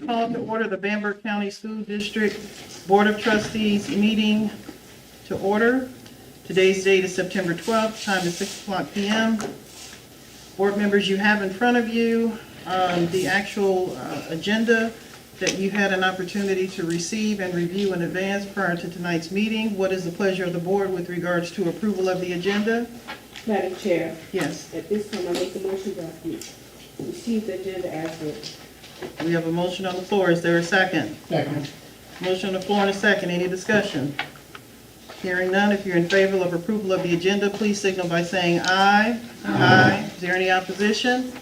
Call to order the Bamberg County School District Board of Trustees meeting to order. Today's date is September 12th, time is 6:00 p.m. Board members, you have in front of you the actual agenda that you had an opportunity to receive and review in advance prior to tonight's meeting. What is the pleasure of the board with regards to approval of the agenda? Madam Chair, Yes, at this time I make the motion that we receive the agenda as written. we have a motion on the floor. Is there a second? Second. Motion on the floor and a second. Any discussion? Hearing none, if you're in favor of approval of the agenda, please signal by saying aye. Aye. Is there any opposition?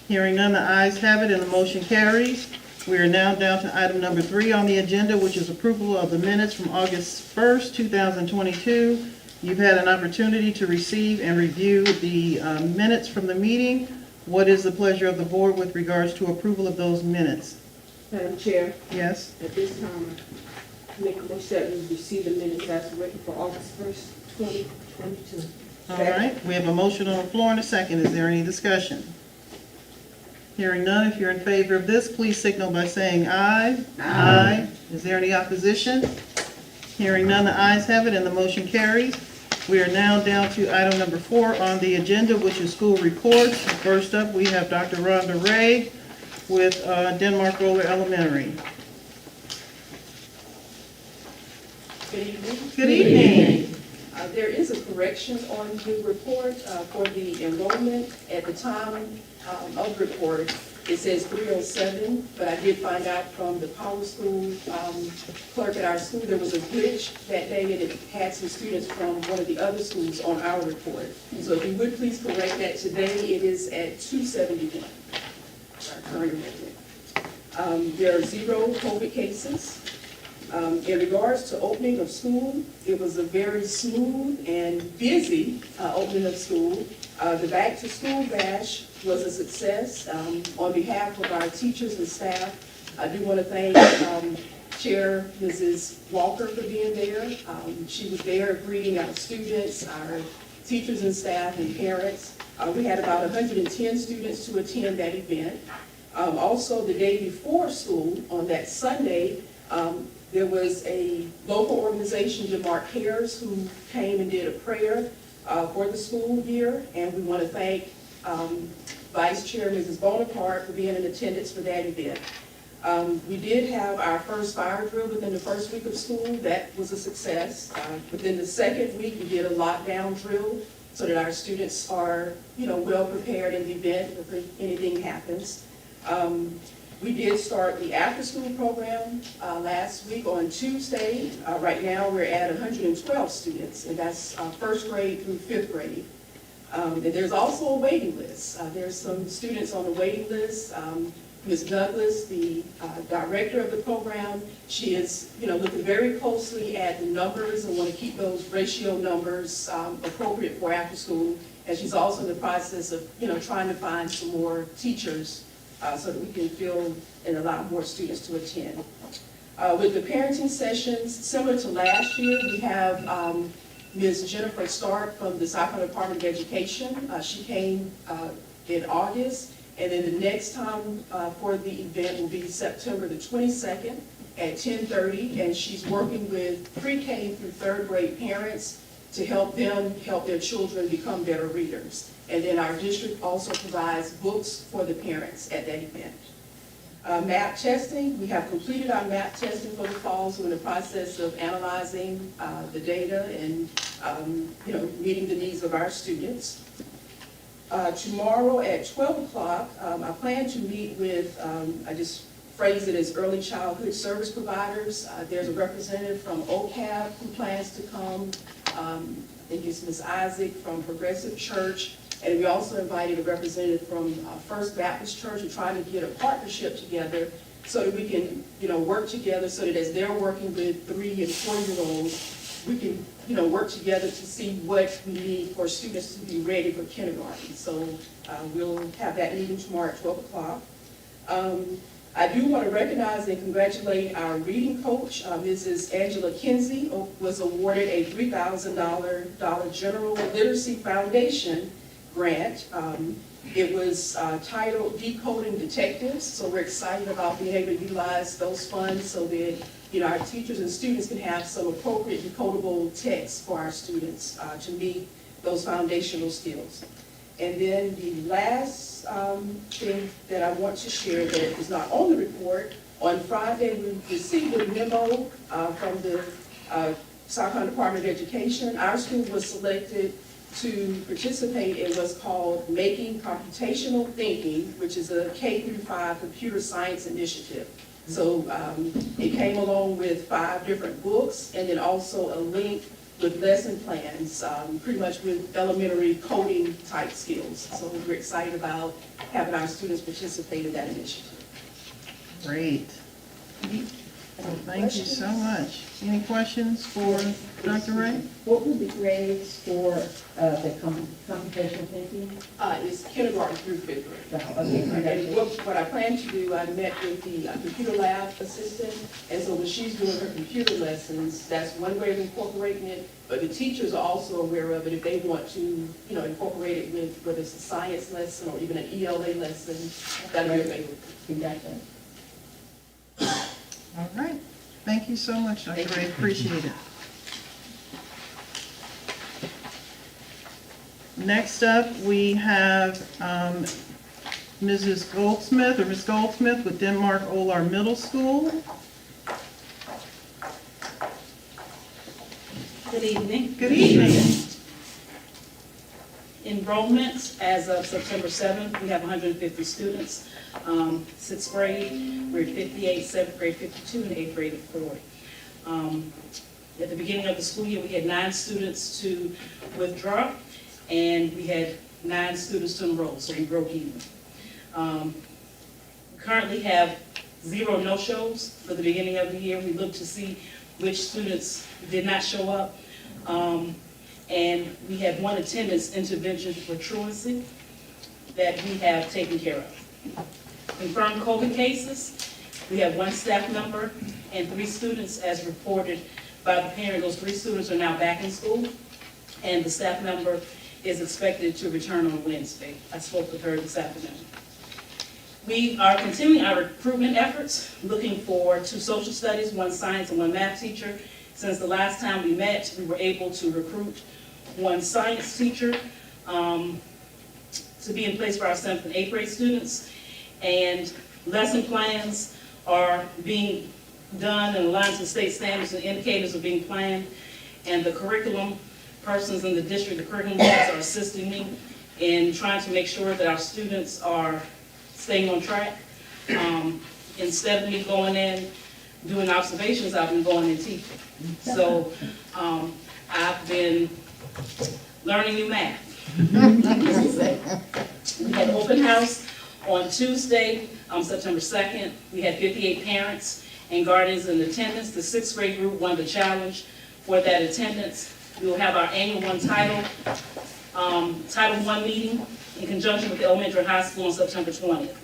Hearing none, the ayes have it and the motion carries. We are now down to item number 3 on the agenda, which is approval of the minutes from August 1st, 2022. You've had an opportunity to receive and review the minutes from the meeting. What is the pleasure of the board with regards to approval of those minutes? Madam Chair, Yes? at this time I make a motion that we receive the minutes as written for August 1st, 2022. All right, we have a motion on the floor and a second. Is there any discussion? Hearing none, if you're in favor of this, please signal by saying aye. Aye. Is there any opposition? Hearing none, the ayes have it and the motion carries. We are now down to item number 4 on the agenda, which is school reports. First up, we have Dr. Rhonda Ray with Denmark Roller Elementary. Good evening. Good evening. There is a correction on the report for the enrollment. At the time of the report, it says 307, but I did find out from the Power School clerk at our school, there was a glitch that day and it had some students from one of the other schools on our report. So if you would please correct that today, it is at 271, our current enrollment. There are 0 COVID cases. In regards to opening of school, it was a very smooth and busy opening of school. The Back to School Bash was a success. On behalf of our teachers and staff, I do want to thank Chair Mrs. Walker for being there. She was there greeting our students, our teachers and staff and parents. We had about 110 students to attend that event. Also, the day before school, on that Sunday, there was a local organization, Denmark Cares, who came and did a prayer for the school year, and we want to thank Vice Chair Mrs. Bonaparte for being in attendance for that event. We did have our first fire drill within the first week of school. That was a success. Within the second week, we did a lockdown drill so that our students are, well prepared in the event if anything happens. We did start the after-school program last week on Tuesday. Right now, we're at 112 students, and that's first grade through 5th grade. And there's also a waiting list. There's some students on the waiting list. Ms. Douglas, the director of the program, she is, looking very closely at the numbers and want to keep those ratio numbers appropriate for after-school. And she's also in the process of, trying to find some more teachers so that we can fill and allow more students to attend. With the parenting sessions, similar to last year, we have Ms. Jennifer Stark from the South Carolina Department of Education. She came in August, and then the next time for the event will be September the 22nd at 10:30, and she's working with pre-K through 3rd grade parents to help them help their children become better readers. And then our district also provides books for the parents at that event. MAP testing, we have completed our MAP testing for the fall, so we're in the process of analyzing the data and meeting the needs of our students. Tomorrow at 12 o'clock, I plan to meet with, I just phrase it as early childhood service providers. There's a representative from OCAP who plans to come. I think it's Ms. Isaac from Progressive Church. And we also invited a representative from First Baptist Church. We're trying to get a partnership together so that we can, work together so that as they're working with 3- and 4-year-olds, we can, work together to see what we need for students to be ready for kindergarten. So we'll have that meeting tomorrow at 12 o'clock. I do want to recognize and congratulate our reading coach, Mrs. Angela Kinsey, was awarded a $3,000 General Literacy Foundation grant. It was titled Decoding Detectives, so we're excited about being able to utilize those funds so that, you know, our teachers and students can have some appropriate decodable text for our students to meet those foundational skills. And then the last thing that I want to share that is not on the report, on Friday we received a memo from the South Carolina Department of Education. Our school was selected to participate in what's called Making Computational Thinking, which is a K-5 computer science initiative. So it came along with 5 different books and then also a link with lesson plans, pretty much with elementary coding type skills. So we're excited about having our students participate in that initiative. Great. Well, thank you so much. Any questions for Dr. Ray? What were the grades for the computational thinking? It's kindergarten through 5th grade. Oh, okay, And what I plan to do, I met with the computer lab assistant, and so when she's doing her computer lessons, that's one way of incorporating it, but the teachers are also aware of it if they want to, you know, incorporate it with, whether it's a science lesson or even an ELA lesson, that'll be available. You got that? All right. Thank you so much, Dr. Thank Ray. Appreciate it. Next up, we have Mrs. Goldsmith, or Ms. Goldsmith with Denmark Olar Middle School. Good evening. Good evening. Enrollment, as of September 7th, we have 150 students. 6th grade, we're at 58, 7th grade 52, and 8th grade at 40. At the beginning of the school year, we had 9 students to withdraw, and we had 9 students to enroll, so we broke even. We currently have 0 no-shows for the beginning of the year. We look to see which students did not show up. And we had 1 attendance intervention for truancy that we have taken care of. Confirmed COVID cases, we have 1 staff member and 3 students as reported by the parent. Those 3 students are now back in school, and the staff member is expected to return on Wednesday. I spoke with her this afternoon. We are continuing our recruitment efforts, looking for 2 social studies, 1 science and 1 math teacher. Since the last time we met, we were able to recruit 1 science teacher to be in place for our 7th and 8th grade students. And lesson plans are being done and aligned to state standards, and indicators are being planned. And the curriculum persons in the district, the curriculum leaders are assisting me in trying to make sure that our students are staying on track. Instead of me going in, doing observations, I've been going and teaching. So I've been learning new math. We had open house on Tuesday, September 2nd. We had 58 parents and guardians in attendance. The 6th grade group won the challenge for that attendance. We will have our annual Title I meeting in conjunction with the elementary and high school on September 20th.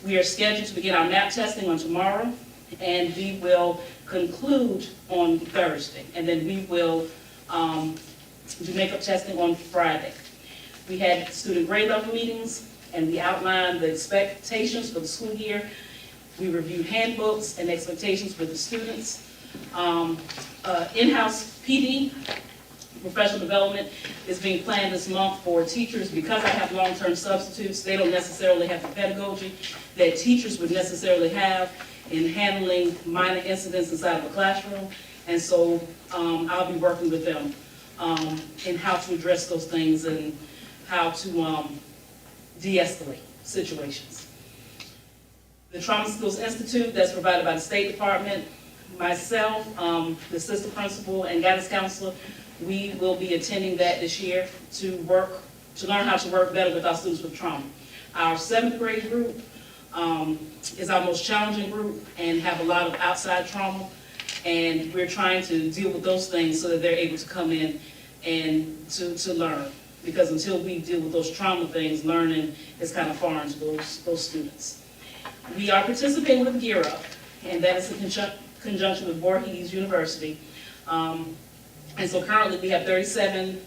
We are scheduled to begin our MAP testing on tomorrow, and we will conclude on Thursday. And then we will do makeup testing on Friday. We had student grade level meetings, and we outlined the expectations for the school year. We reviewed handbooks and expectations for the students. In-house PD, professional development, is being planned this month for teachers. Because I have long-term substitutes, they don't necessarily have the pedagogy that teachers would necessarily have in handling minor incidents inside of a classroom. And so I'll be working with them in how to address those things and how to de-escalate situations. The Trauma Skills Institute, that's provided by the State Department, myself, the assistant principal, and guidance counselor, we will be attending that this year to learn how to work better with our students with trauma. Our 7th grade group is our most challenging group and have a lot of outside trauma, and we're trying to deal with those things so that they're able to come in and to learn. Because until we deal with those trauma things, learning is kind of foreign to those students. We are participating with Gear Up, and that is in conjunction with Voorhees University. And so currently we have 37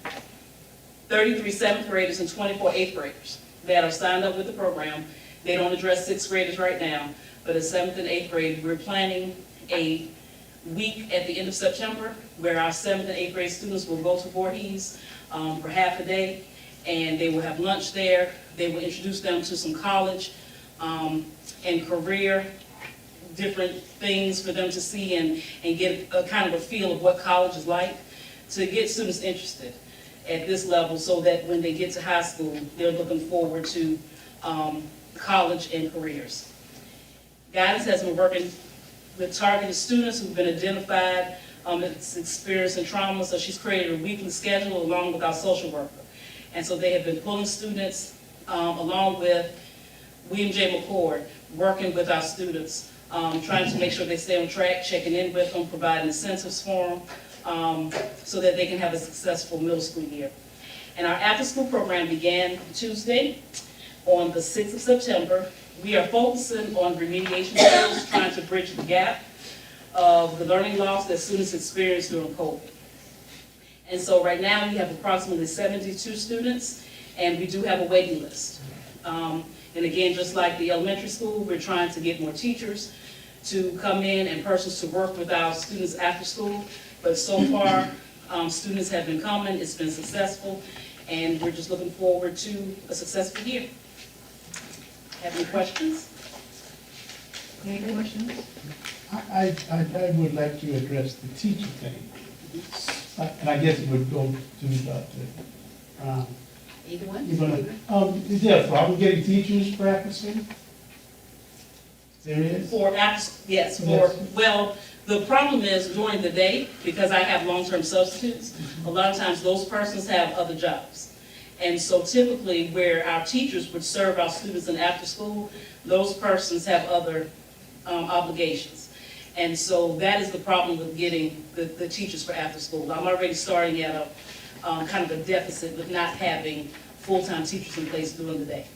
33 seventh graders and 24 eighth graders that are signed up with the program. They don't address sixth graders right now, but in seventh and eighth grade, we're planning a week at the end of September where our seventh and eighth grade students will go to Voorhees for half a day, and they will have lunch there. They will introduce them to some college and career, different things for them to see and get a kind of a feel of what college is like, to get students interested at this level so that when they get to high school, they're looking forward to college and careers. Guidance has been working with targeted students who've been identified as experiencing trauma, so she's created a weekly schedule along with our social worker. And so they have been pulling students along with William J. McCord, working with our students, trying to make sure they stay on track, checking in with them, providing incentives for them, so that they can have a successful middle school year. And our after-school program began Tuesday on the 6th of September. We are focusing on remediation skills, trying to bridge the gap of the learning loss that students experienced during COVID. And so right now we have approximately 72 students, and we do have a waiting list. And again, just like the elementary school, we're trying to get more teachers to come in and persons to work with our students after school. But so far, students have been coming, it's been successful, and we're just looking forward to a successful year. Have any questions? Any questions? I would like to address the teacher thing. And I guess it would go to Dr. Brown. Either one? Is there a problem getting teachers for after school? There is? For after, yes, Yes. well, the problem is during the day, because I have long-term substitutes, a lot of times those persons have other jobs. And so typically where our teachers would serve our students in after school, those persons have other obligations. And so that is the problem with getting the teachers for after school. I'm already starting at a kind of a deficit with not having full-time teachers in place during the day.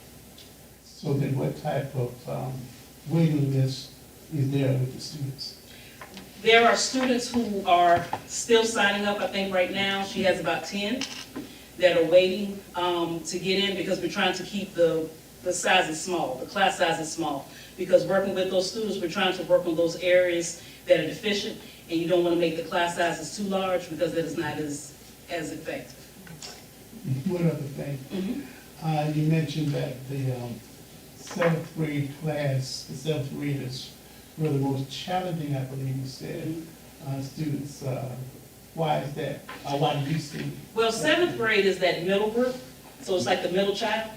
So then what type of waiting list is there with the students? There are students who are still signing up, I think right now, she has about 10 that are waiting to get in because we're trying to keep the sizes small, the class sizes small. Because working with those students, we're trying to work on those areas that are deficient, and you don't want to make the class sizes too large because that is not as effective. One other thing. You mentioned that the seventh grade class, the seventh graders were the most challenging, I believe you said, students. Why is that? Why do you see? Well, seventh grade is that middle group, so it's like the middle child.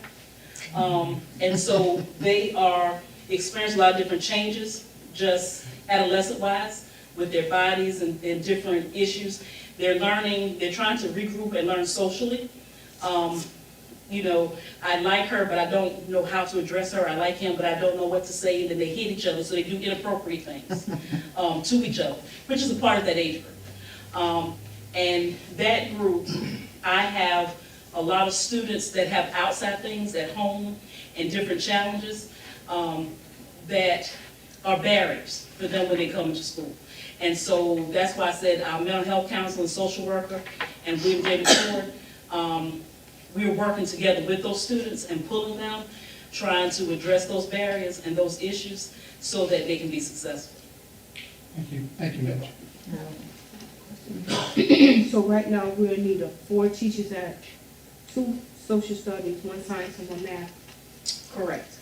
And so they are experiencing a lot of different changes, just adolescent-wise, with their bodies and different issues. They're learning, they're trying to regroup and learn socially. You know, I like her, but I don't know how to address her. I like him, but I don't know what to say. And then they hit each other, so they do inappropriate things to each other, which is a part of that age group. And that group, I have a lot of students that have outside things at home and different challenges that are barriers for them when they come to school. And so that's why I said our mental health counselor and social worker and William J. McCord, we are working together with those students and pulling them, trying to address those barriers and those issues so that they can be successful. Thank you. Thank you, Mitch. So right now, we're in need of 4 teachers at 2 social studies, 1 science, and 1 math. Correct.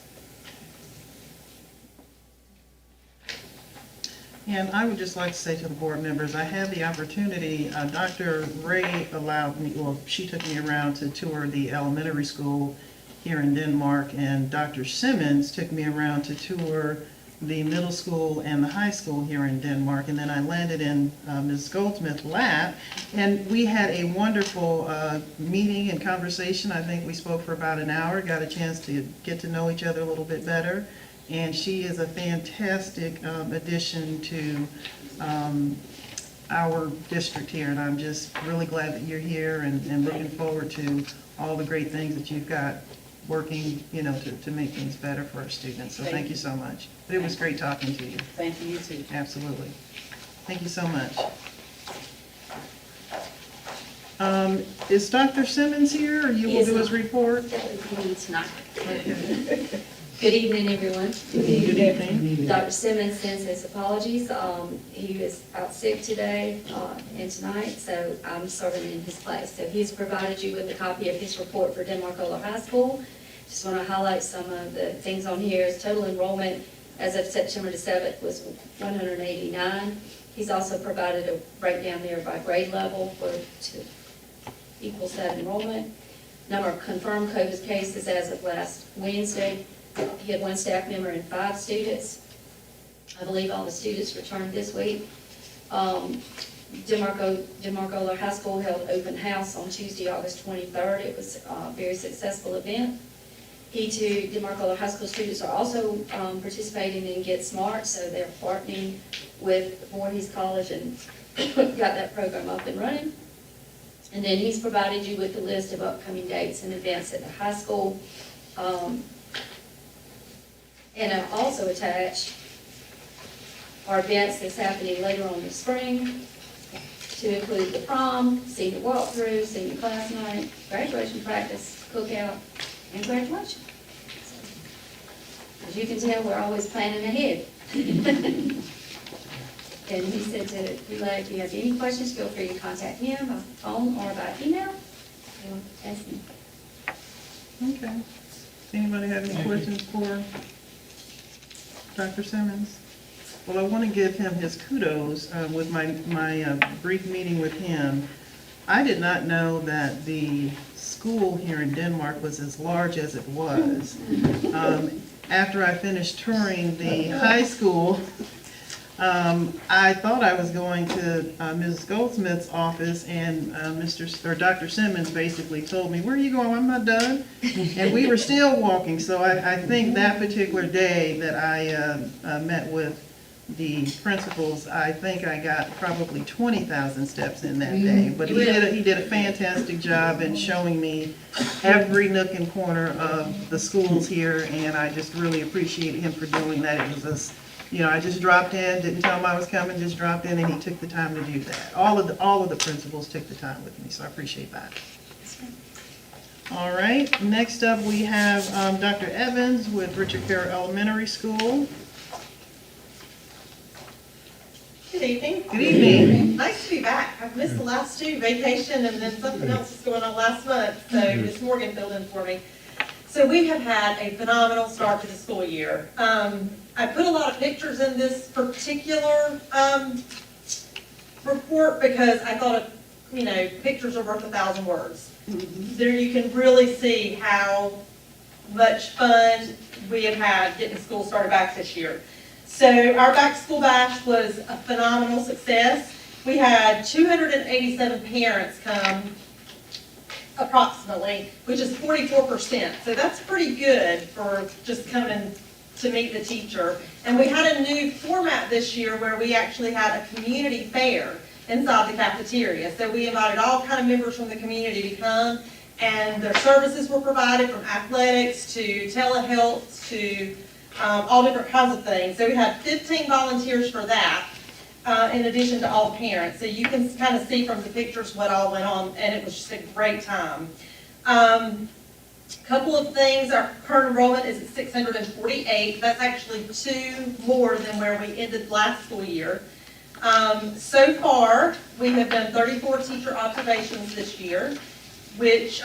And I would just like to say to the board members, I had the opportunity, Dr. Ray allowed me, well, she took me around to tour the elementary school here in Denmark, and Dr. Simmons took me around to tour the middle school and the high school here in Denmark, and then I landed in Ms. Goldsmith's lab, and we had a wonderful meeting and conversation. I think we spoke for about an hour, got a chance to get to know each other a little bit better, and she is a fantastic addition to our district here, and I'm just really glad that you're here and looking forward to all the great things that you've got working, you know, to make things better for our students. So thank you so much. But it was great talking to you. Thank you, you too. Absolutely. Thank you so much. Is Dr. Simmons here, or you He will is do his not. report? That would be me tonight. Okay. Good evening, everyone. Good evening. Dr. Simmons sends his apologies. He was out sick today and tonight, so I'm serving in his place. So he's provided you with a copy of his report for Denmark-Ola High School. Just want to highlight some of the things on here. His total enrollment as of September the 7th was 189. He's also provided a breakdown there by grade level to equals that enrollment. Number of confirmed COVID cases as of last Wednesday. He had 1 staff member and 5 students. I believe all the students returned this week. Denmark-Ola High School held open house on Tuesday, August 23rd. It was a very successful event. Denmark-Ola High School students are also participating in Get Smart, so they're partnering with Voorhees College and got that program up and running. And then he's provided you with the list of upcoming dates and events at the high school. And I've also attached our events that's happening later on this spring, to include the prom, senior walkthrough, senior class night, graduation practice, cookout, and graduation. As you can tell, we're always planning ahead. And he said to relay, if you have any questions, feel free to contact him by phone or by email. So, ask me. Okay. Does anybody have any questions for Dr. Simmons? Well, I want to give him his kudos with my brief meeting with him. I did not know that the school here in Denmark was as large as it was. After I finished touring the high school, I thought I was going to Mrs. Goldsmith's office, and Dr. Simmons basically told me, "Where are you going?" "I'm not done." And we were still walking. So I think that particular day that I met with the principals, I think I got probably 20,000 steps in that day. But he did a fantastic job in showing me every nook and corner of the schools here, and I just really appreciate him for doing that. It was I just dropped in, didn't tell him I was coming, just dropped in, and he took the time to do that. All of the principals took the time with me, so I appreciate that. All right, next up we have Dr. Evans with Richard Carroll Elementary School. Good evening. Good evening. Nice to be back. I've missed the last two, vacation and then something else was going on last month, so Ms. Morgan filled in for me. So we have had a phenomenal start to the school year. I put a lot of pictures in this particular report because I thought, pictures are worth 1,000 words. There you can really see how much fun we have had getting school started back this year. So our back to school bash was a phenomenal success. We had 287 parents come approximately, which is 44%. So that's pretty good for just coming to meet the teacher. And we had a new format this year where we actually had a community fair inside the cafeteria. So we invited all kind of members from the community to come, and their services were provided, from athletics to telehealth to all different kinds of things. So we had 15 volunteers for that, in addition to all parents. So you can kind of see from the pictures what all went on, and it was just a great time. Couple of things, our current enrollment is at 648. That's actually 2 more than where we ended last school year. So far, we have done 34 teacher observations this year, which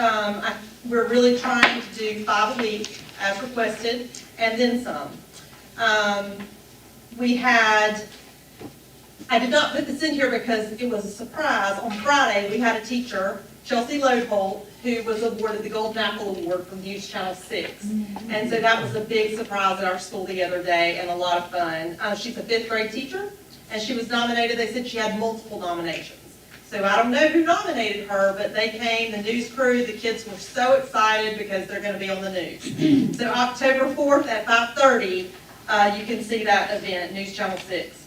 we're really trying to do 5 a week as requested, and then some. I did not put this in here because it was a surprise. On Friday, we had a teacher, Chelsea Lodeholt, who was awarded the Golden Apple Award from News Channel 6. And so that was a big surprise at our school the other day, and a lot of fun. She's a 5th grade teacher, and she was nominated. They said she had multiple nominations. So I don't know who nominated her, but they came, the news crew, the kids were so excited because they're going to be on the news. So October 4th at 5:30, you can see that event, News Channel 6.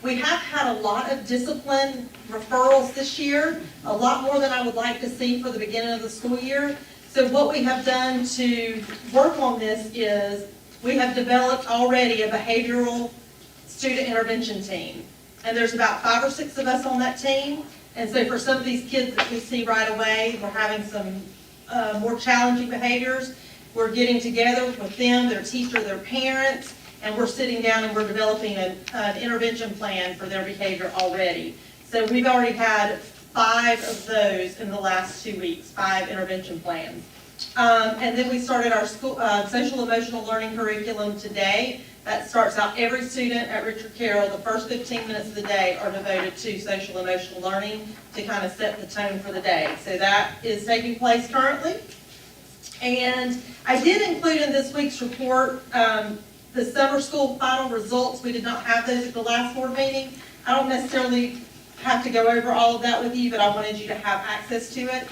We have had a lot of discipline referrals this year, a lot more than I would like to see for the beginning of the school year. So what we have done to work on this is we have developed already a behavioral student intervention team. And there's about 5 or 6 of us on that team. And so for some of these kids that we see right away, we're having some more challenging behaviors. We're getting together with them, their teacher, their parents, and we're sitting down and we're developing an intervention plan for their behavior already. So we've already had 5 of those in the last 2 weeks, 5 intervention plans. And then we started our school social emotional learning curriculum today. That starts out every student at Richard Carroll, the first 15 minutes of the day are devoted to social emotional learning to kind of set the tone for the day. So that is taking place currently. And I did include in this week's report the summer school final results. We did not have those at the last board meeting. I don't necessarily have to go over all of that with you, but I wanted you to have access to it.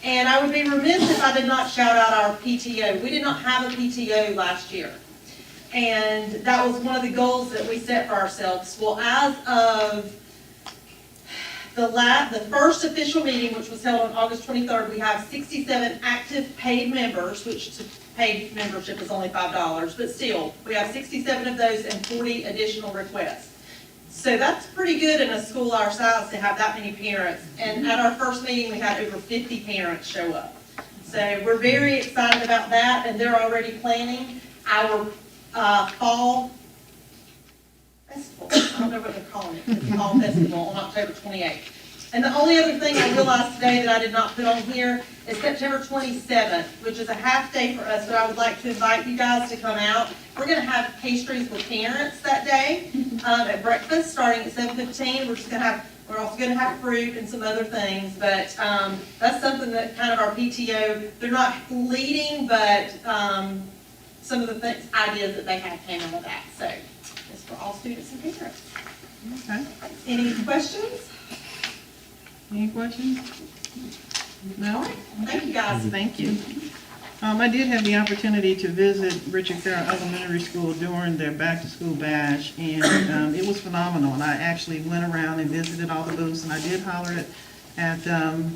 And I would be remiss if I did not shout out our PTO. We did not have a PTO last year. And that was one of the goals that we set for ourselves. Well, as of the first official meeting, which was held on August 23rd, we have 67 active paid members, which paid membership is only $5, but still, we have 67 of those and 40 additional requests. So that's pretty good in a school our size to have that many parents. And at our first meeting, we had over 50 parents show up. So we're very excited about that, and they're already planning our fall festival. I don't know what they're calling it. It's fall festival on October 28th. And the only other thing I realized today that I did not put on here is September 27th, which is a half day for us, but I would like to invite you guys to come out. We're going to have pastries with parents that day at breakfast starting at 7:15. We're also going to have fruit and some other things, but that's something that kind of our PTO, they're not leading, but some of the ideas that they have came out of that. So it's for all students and parents. Okay. Any questions? Any questions? No? Thank you, guys. Thank you. I did have the opportunity to visit Richard Carroll Elementary School during their back-to-school bash, and it was phenomenal. And I actually went around and visited all the booths, and I did holler at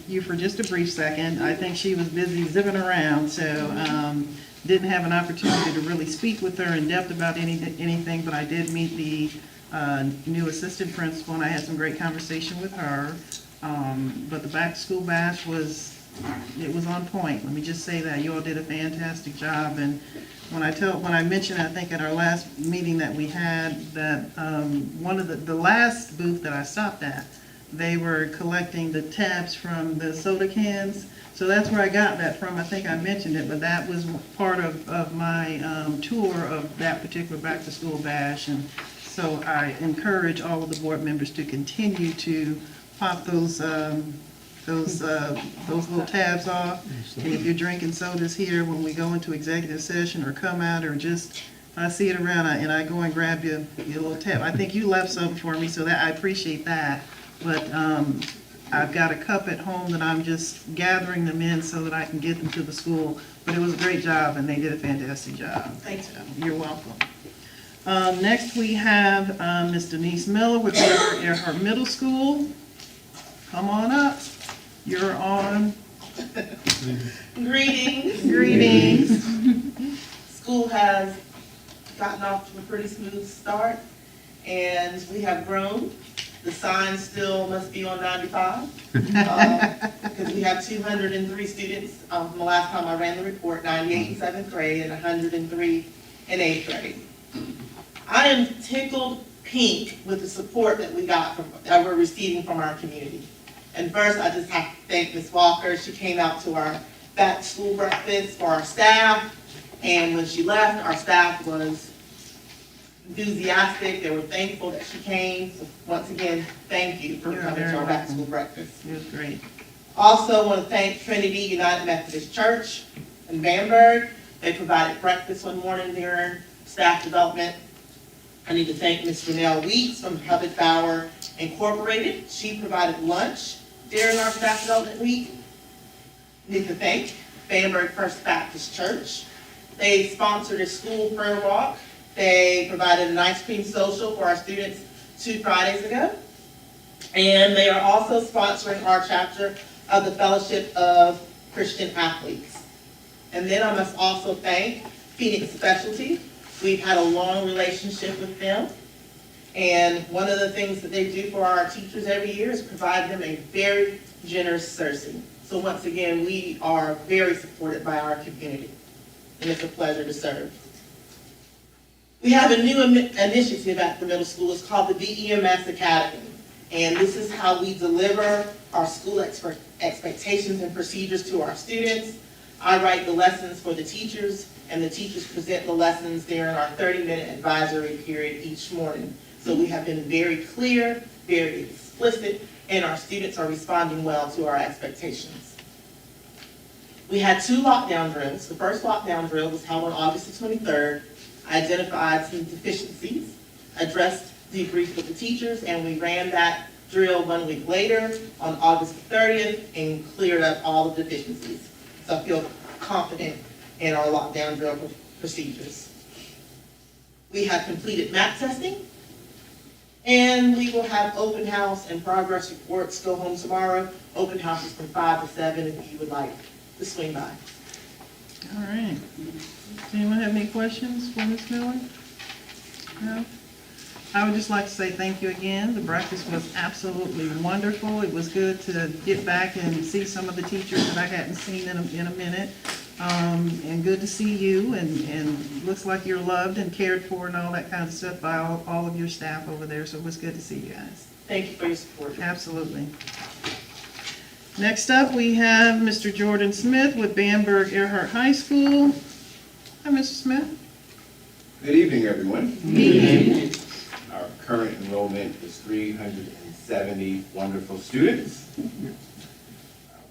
you for just a brief second. I think she was busy zipping around, so didn't have an opportunity to really speak with her in depth about anything, but I did meet the new assistant principal, and I had some great conversation with her. But the back-to-school bash was on point. Let me just say that. You all did a fantastic job. And when I mentioned, I think at our last meeting that we had, that one of the last booth that I stopped at, they were collecting the tabs from the soda cans. So that's where I got that from. I think I mentioned it, but that was part of my tour of that particular back-to-school bash. And so I encourage all of the board members to continue to pop those little tabs off. And if you're drinking sodas here, when we go into executive session or come out or just, I see it around and I go and grab your little tab. I think you left some for me, so that I appreciate that. But I've got a cup at home that I'm just gathering them in so that I can get them to the school. But it was a great job and they did a fantastic job. Thank you. You're welcome. Next we have Ms. Denise Miller with her middle school. Come on up. You're on. Greetings. Greetings. School has gotten off to a pretty smooth start, and we have grown. The sign still must be on 95, because we have 203 students from the last time I ran the report, 98 in 7th grade and 103 in 8th grade. I am tickled pink with the support that that we're receiving from our community. And first, I just have to thank Ms. Walker. She came out to our back-to-school breakfast for our staff, and when she left, our staff was enthusiastic. They were thankful that she came. So once again, thank you for coming to our back-to-school breakfast. It was great. Also, want to thank Trinity United Methodist Church in Bamberg. They provided breakfast one morning during staff development. I need to thank Ms. Renelle Weeks from Hubbard Bauer Incorporated. She provided lunch during our staff development week. I need to thank Bamberg First Baptist Church. They sponsored a school prayer walk. They provided an ice cream social for our students 2 Fridays ago. And they are also sponsoring our chapter of the Fellowship of Christian Athletes. And then I must also thank Phoenix Specialty. We've had a long relationship with them. And one of the things that they do for our teachers every year is provide them a very generous CERSI. So once again, we are very supported by our community, and it's a pleasure to serve. We have a new initiative at the middle school. It's called the BEMS Academy. And this is how we deliver our school expectations and procedures to our students. I write the lessons for the teachers, and the teachers present the lessons during our 30-minute advisory period each morning. So we have been very clear, very explicit, and our students are responding well to our expectations. We had 2 lockdown drills. The first lockdown drill was held on August the 23rd, identified some deficiencies, addressed debrief with the teachers, and we ran that drill 1 week later on August the 30th and cleared up all the deficiencies. So I feel confident in our lockdown drill procedures. We have completed map testing, and we will have open house and progress reports go home tomorrow. Open houses from 5 to 7 if you would like to swing by. All right. Does anyone have any questions for Ms. Miller? No? I would just like to say thank you again. The breakfast was absolutely wonderful. It was good to get back and see some of the teachers that I hadn't seen in a minute. And good to see you, and looks like you're loved and cared for and all that kind of stuff by all of your staff over there, so it was good to see you guys. Thank you for your support. Absolutely. Next up, we have Mr. Jordan Smith with Bamberg Earhart High School. Hi, Mr. Smith. Good evening, everyone. Good evening. Our current enrollment is 370 wonderful students.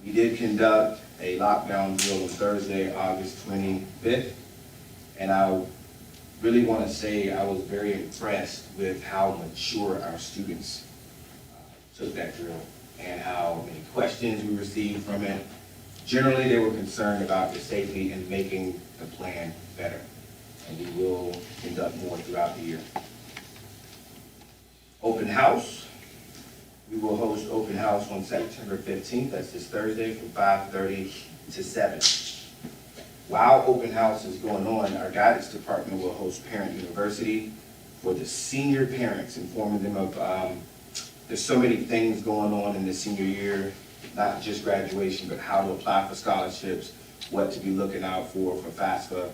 We did conduct a lockdown drill on Thursday, August 25th, and I really want to say I was very impressed with how mature our students took that drill and how many questions we received from it. Generally, they were concerned about the safety and making the plan better, and we will conduct more throughout the year. Open house. We will host open house on September 15th, that's this Thursday, from 5:30 to 7. While open house is going on, our guidance department will host Parent University for the senior parents, informing them of, there's so many things going on in the senior year, not just graduation, but how to apply for scholarships, what to be looking out for FAFSA,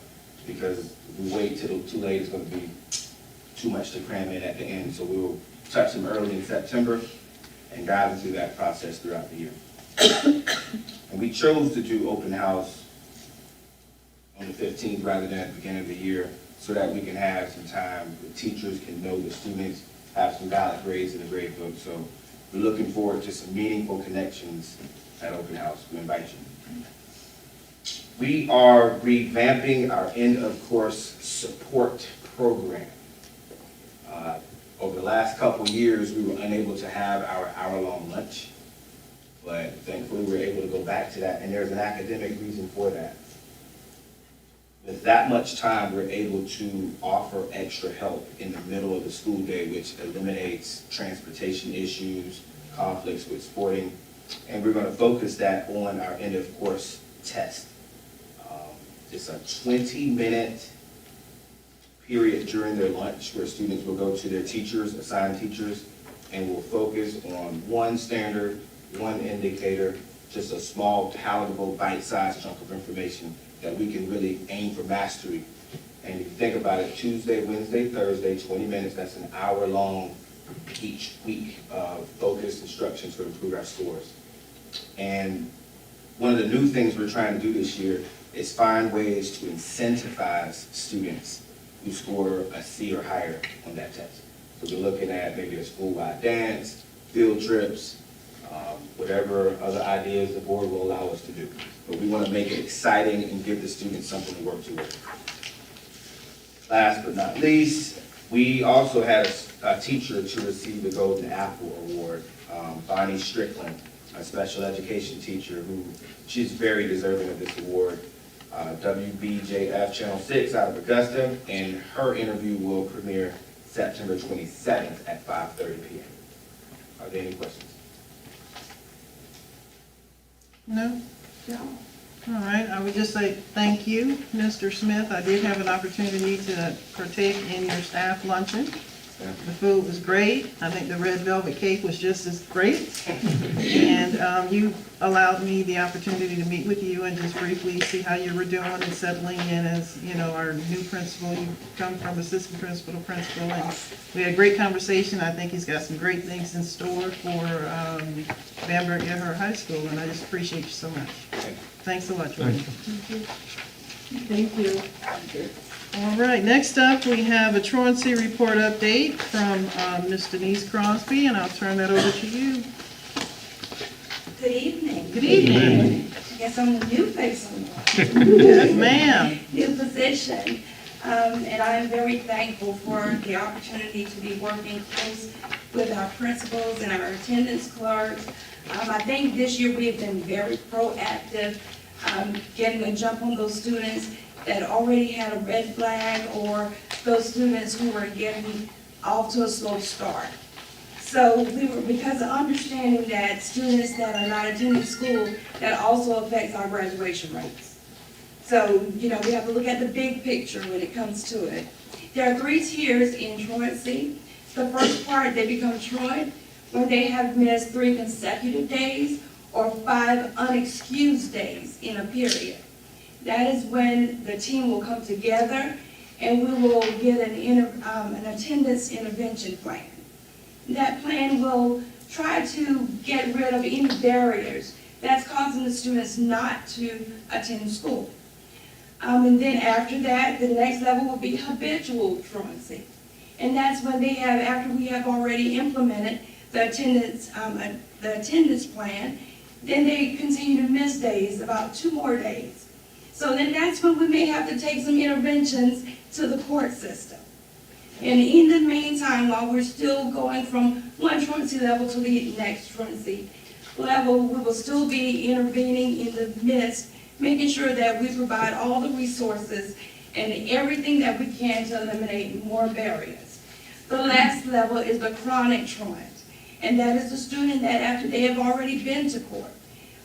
because if we wait till too late, it's going to be too much to cram in at the end. So we will touch them early in September and guide them through that process throughout the year. And we chose to do open house on the 15th rather than at the beginning of the year so that we can have some time, the teachers can know the students, have some valid grades in the grade book. So we're looking forward to some meaningful connections at open house. We invite you. We are revamping our end of course support program. Over the last couple years, we were unable to have our hour-long lunch, but thankfully we were able to go back to that, and there's an academic reason for that. With that much time, we're able to offer extra help in the middle of the school day, which eliminates transportation issues, conflicts with sporting, and we're going to focus that on our end of course test. It's a 20-minute period during their lunch where students will go to their teachers, assigned teachers, and will focus on one standard, one indicator, just a small, palatable, bite-sized chunk of information that we can really aim for mastery. And if you think about it, Tuesday, Wednesday, Thursday, 20 minutes, that's an hour long each week of focused instruction to improve our scores. And one of the new things we're trying to do this year is find ways to incentivize students who score a C or higher on that test. So we're looking at maybe a school-wide dance, field trips, whatever other ideas the board will allow us to do. But we want to make it exciting and give the students something to work towards. Last but not least, we also had a teacher to receive the Golden Apple Award, Bonnie Strickland, a special education teacher who, she's very deserving of this award. WBJF Channel 6 out of Augusta, and her interview will premiere September 27th at 5:30 p.m. Are there any questions? No? All right, I would just say thank you, Mr. Smith. I did have an opportunity to partake in your staff luncheon, The food was great. I think the red velvet cake was just as great. And you allowed me the opportunity to meet with you and just briefly see how you were doing and settling in as, you know, our new principal. You come from assistant principal to principal, and we had a great conversation. I think he's got some great things in store for Bamberg Earhart High School, and I just appreciate you so much. Thanks a lot, Jordan. Thank you. All right, next up, we have a truancy report update from Ms. Denise Crosby, and I'll turn that over to you. Good evening. Good evening. I guess I'm the new face on the Yes, ma'am. new position. And I am very thankful for the opportunity to be working close with our principals and our attendance clerks. I think this year we have been very proactive, getting a jump on those students that already had a red flag or those students who were getting off to a slow start. So we were, because of understanding that students that are not attending school, that also affects our graduation rates. So, you know, we have to look at the big picture when it comes to it. There are 3 tiers in truancy. The first part, they become truant when they have missed 3 consecutive days or 5 unexcused days in a period. That is when the team will come together and we will get an attendance intervention plan. That plan will try to get rid of any barriers that's causing the students not to attend school. And then after that, the next level will be habitual truancy. And that's when they have, after we have already implemented the attendance plan, then they continue to miss days, about 2 more days. So then that's when we may have to take some interventions to the court system. And in the meantime, while we're still going from one truancy level to the next truancy level, we will still be intervening in the midst, making sure that we provide all the resources and everything that we can to eliminate more barriers. The last level is the chronic truant, and that is the student that after they have already been to court,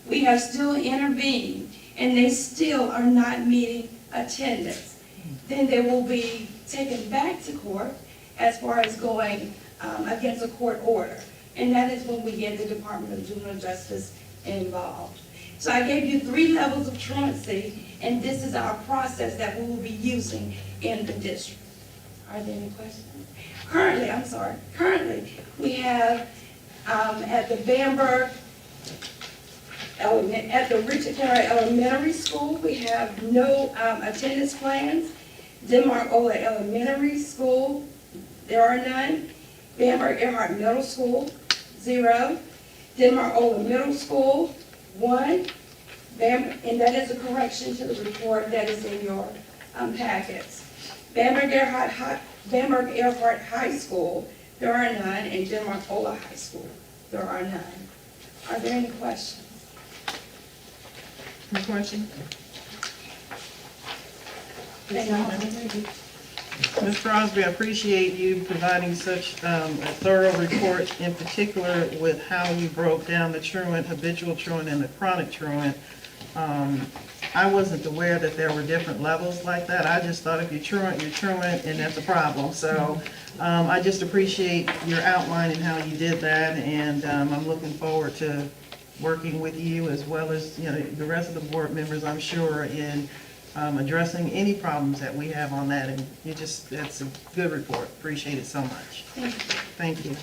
we have still intervened and they still are not meeting attendance. Then they will be taken back to court as far as going against a court order. And that is when we get the Department of Juvenile Justice involved. So I gave you 3 levels of truancy, and this is our process that we will be using in the district. Are there any questions? Currently, we have at the Bamberg, at the Richard Carey Elementary School, we have no attendance plans. Denmark-Ola Elementary School, there are none. Bamberg Earhart Middle School, 0. Denmark-Ola Middle School, 1. And that is a correction to the report that is in your packets. Bamberg Earhart High School, there are none. And Denmark-Ola High School, there are none. Are there any questions? Any questions? Ms. Crosby, I appreciate you providing such a thorough report, in particular with how you broke down the truant, habitual truant, and the chronic truant. I wasn't aware that there were different levels like that. I just thought if you're truant, and that's a problem. So I just appreciate your outline and how you did that, and I'm looking forward to working with you as well as, you know, the rest of the board members, I'm sure, in addressing any problems that we have on that. And that's a good report. Appreciate it so much. Thank you.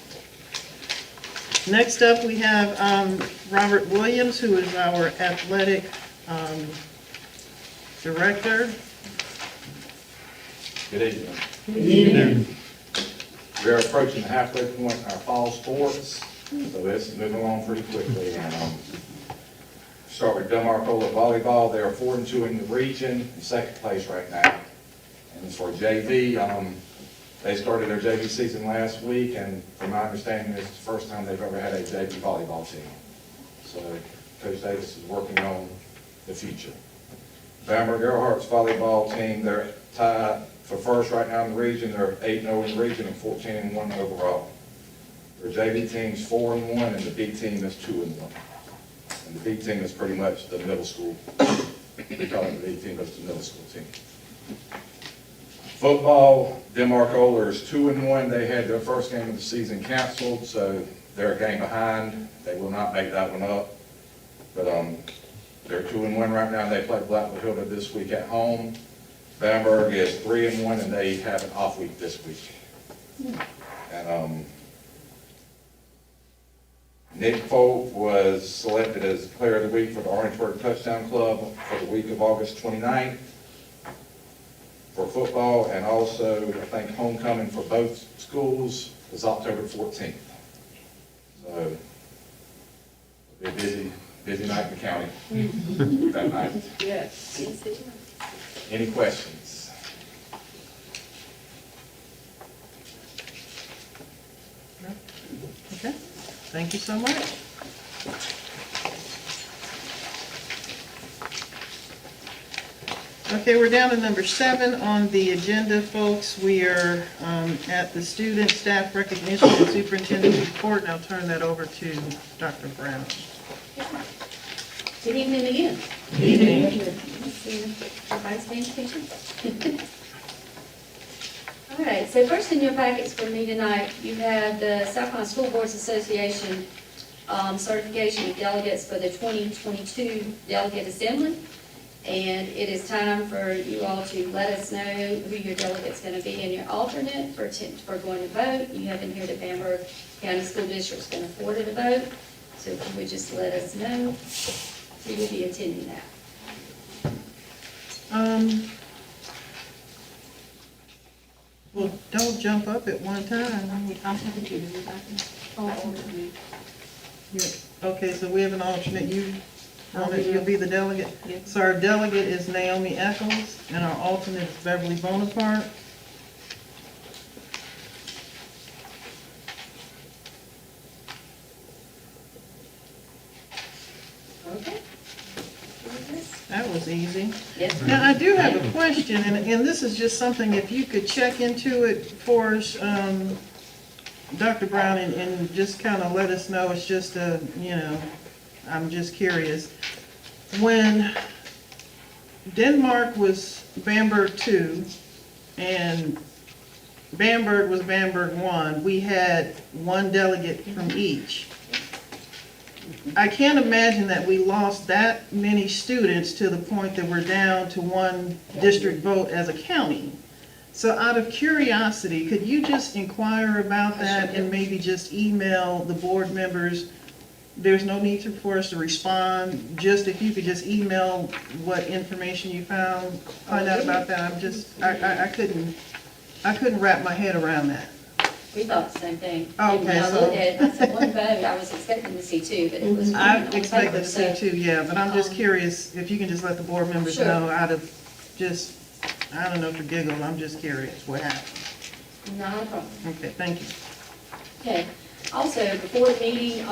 Next up, we have Robert Williams, who is our athletic director. Good evening. Good evening. We are approaching the halfway point in our fall sports, so this is moving along pretty quickly. And start with Denmark-Ola volleyball. They are 4-2 in the region, in 2nd place right now. And as for JV, they started their JV season last week, and from my understanding, it's the first time they've ever had a JV volleyball team. So Coach Davis is working on the future. Bamberg Earhart's volleyball team, they're tied for first right now in the region. They're 8-0 in the region and 14-1 overall. Their JV team's 4-1, and the B team is 2-1. And the B team is pretty much the middle school. We call it the B team, but it's the middle school team. Football, Demarcola is 2-1. They had their first game of the season canceled, so they're a game behind. They will not make that one up. But they're 2-1 right now. They play Blackwood Hilda this week at home. Bamberg is 3-1, and they have an off week this week. And Nick Folk was selected as Player of the Week for the Orangeburg Touchdown Club for the week of August 29th for football, and also, I think, homecoming for both schools is October 14th. So, it'll be a busy night in the county that night. Yes. Any questions? Okay, thank you so much. Okay, we're down to number 7 on the agenda, folks. We are at the student staff recognition and superintendent's report, and I'll turn that over to Dr. Brown. Good evening again. Good evening. Everybody's paying attention? All right, so first in your packets for me tonight, you have the South Carolina School Boards Association certification of delegates for the 2022 Delegate Assembly. And it is time for you all to let us know who your delegate's going to be and your alternate for going to vote. You have in here that Bamberg County School District's been afforded a vote. So if you would just let us know who will be attending that. Well, don't jump up at one time. Okay, so we have an alternate. You'll be the delegate? Yes. So our delegate is Naomi Eccles, and our alternate is Beverly Bonaparte. Okay. That was easy. Yes, Now, I do have a question, and this is just something, if you could check into it for us, Dr. Brown, and just kind of let us know. It's just I'm just curious. When Denmark was Bamberg 2 and Bamberg was Bamberg 1, we had one delegate from each. I can't imagine that we lost that many students to the point that we're down to one district vote as a county. So out of curiosity, could you just inquire about that and maybe just email the board members? There's no need for us to respond, just if you could just email what information you find out about that. I couldn't wrap my head around that. we thought the same thing. Okay, When I so- looked at it, I said, one vote, I was expecting to see 2, but it was. I on expected paper, to see so- 2, yeah, but I'm just curious if you can just let the board members Sure. know out of just, I don't know, for giggles, I'm just curious what happened. Not a problem. Okay, thank you. Okay, also, before the meeting,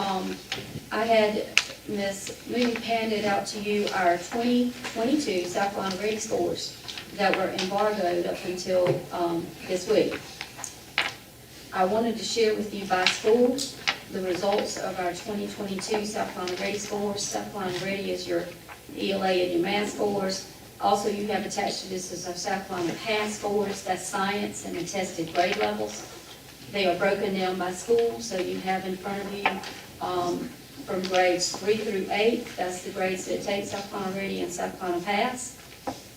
I had Ms. Mooney handed out to you our 2022 South Carolina rating scores that were embargoed up until this week. I wanted to share with you by school the results of our 2022 South Carolina rating scores. South Carolina Ready is your ELA and your math scores. Also, you have attached to this is our South Carolina PASS scores, that's science and the tested grade levels. They are broken down by school, so you have in front of you from grades 3 through 8, that's the grades that take South Carolina Ready and South Carolina PASS.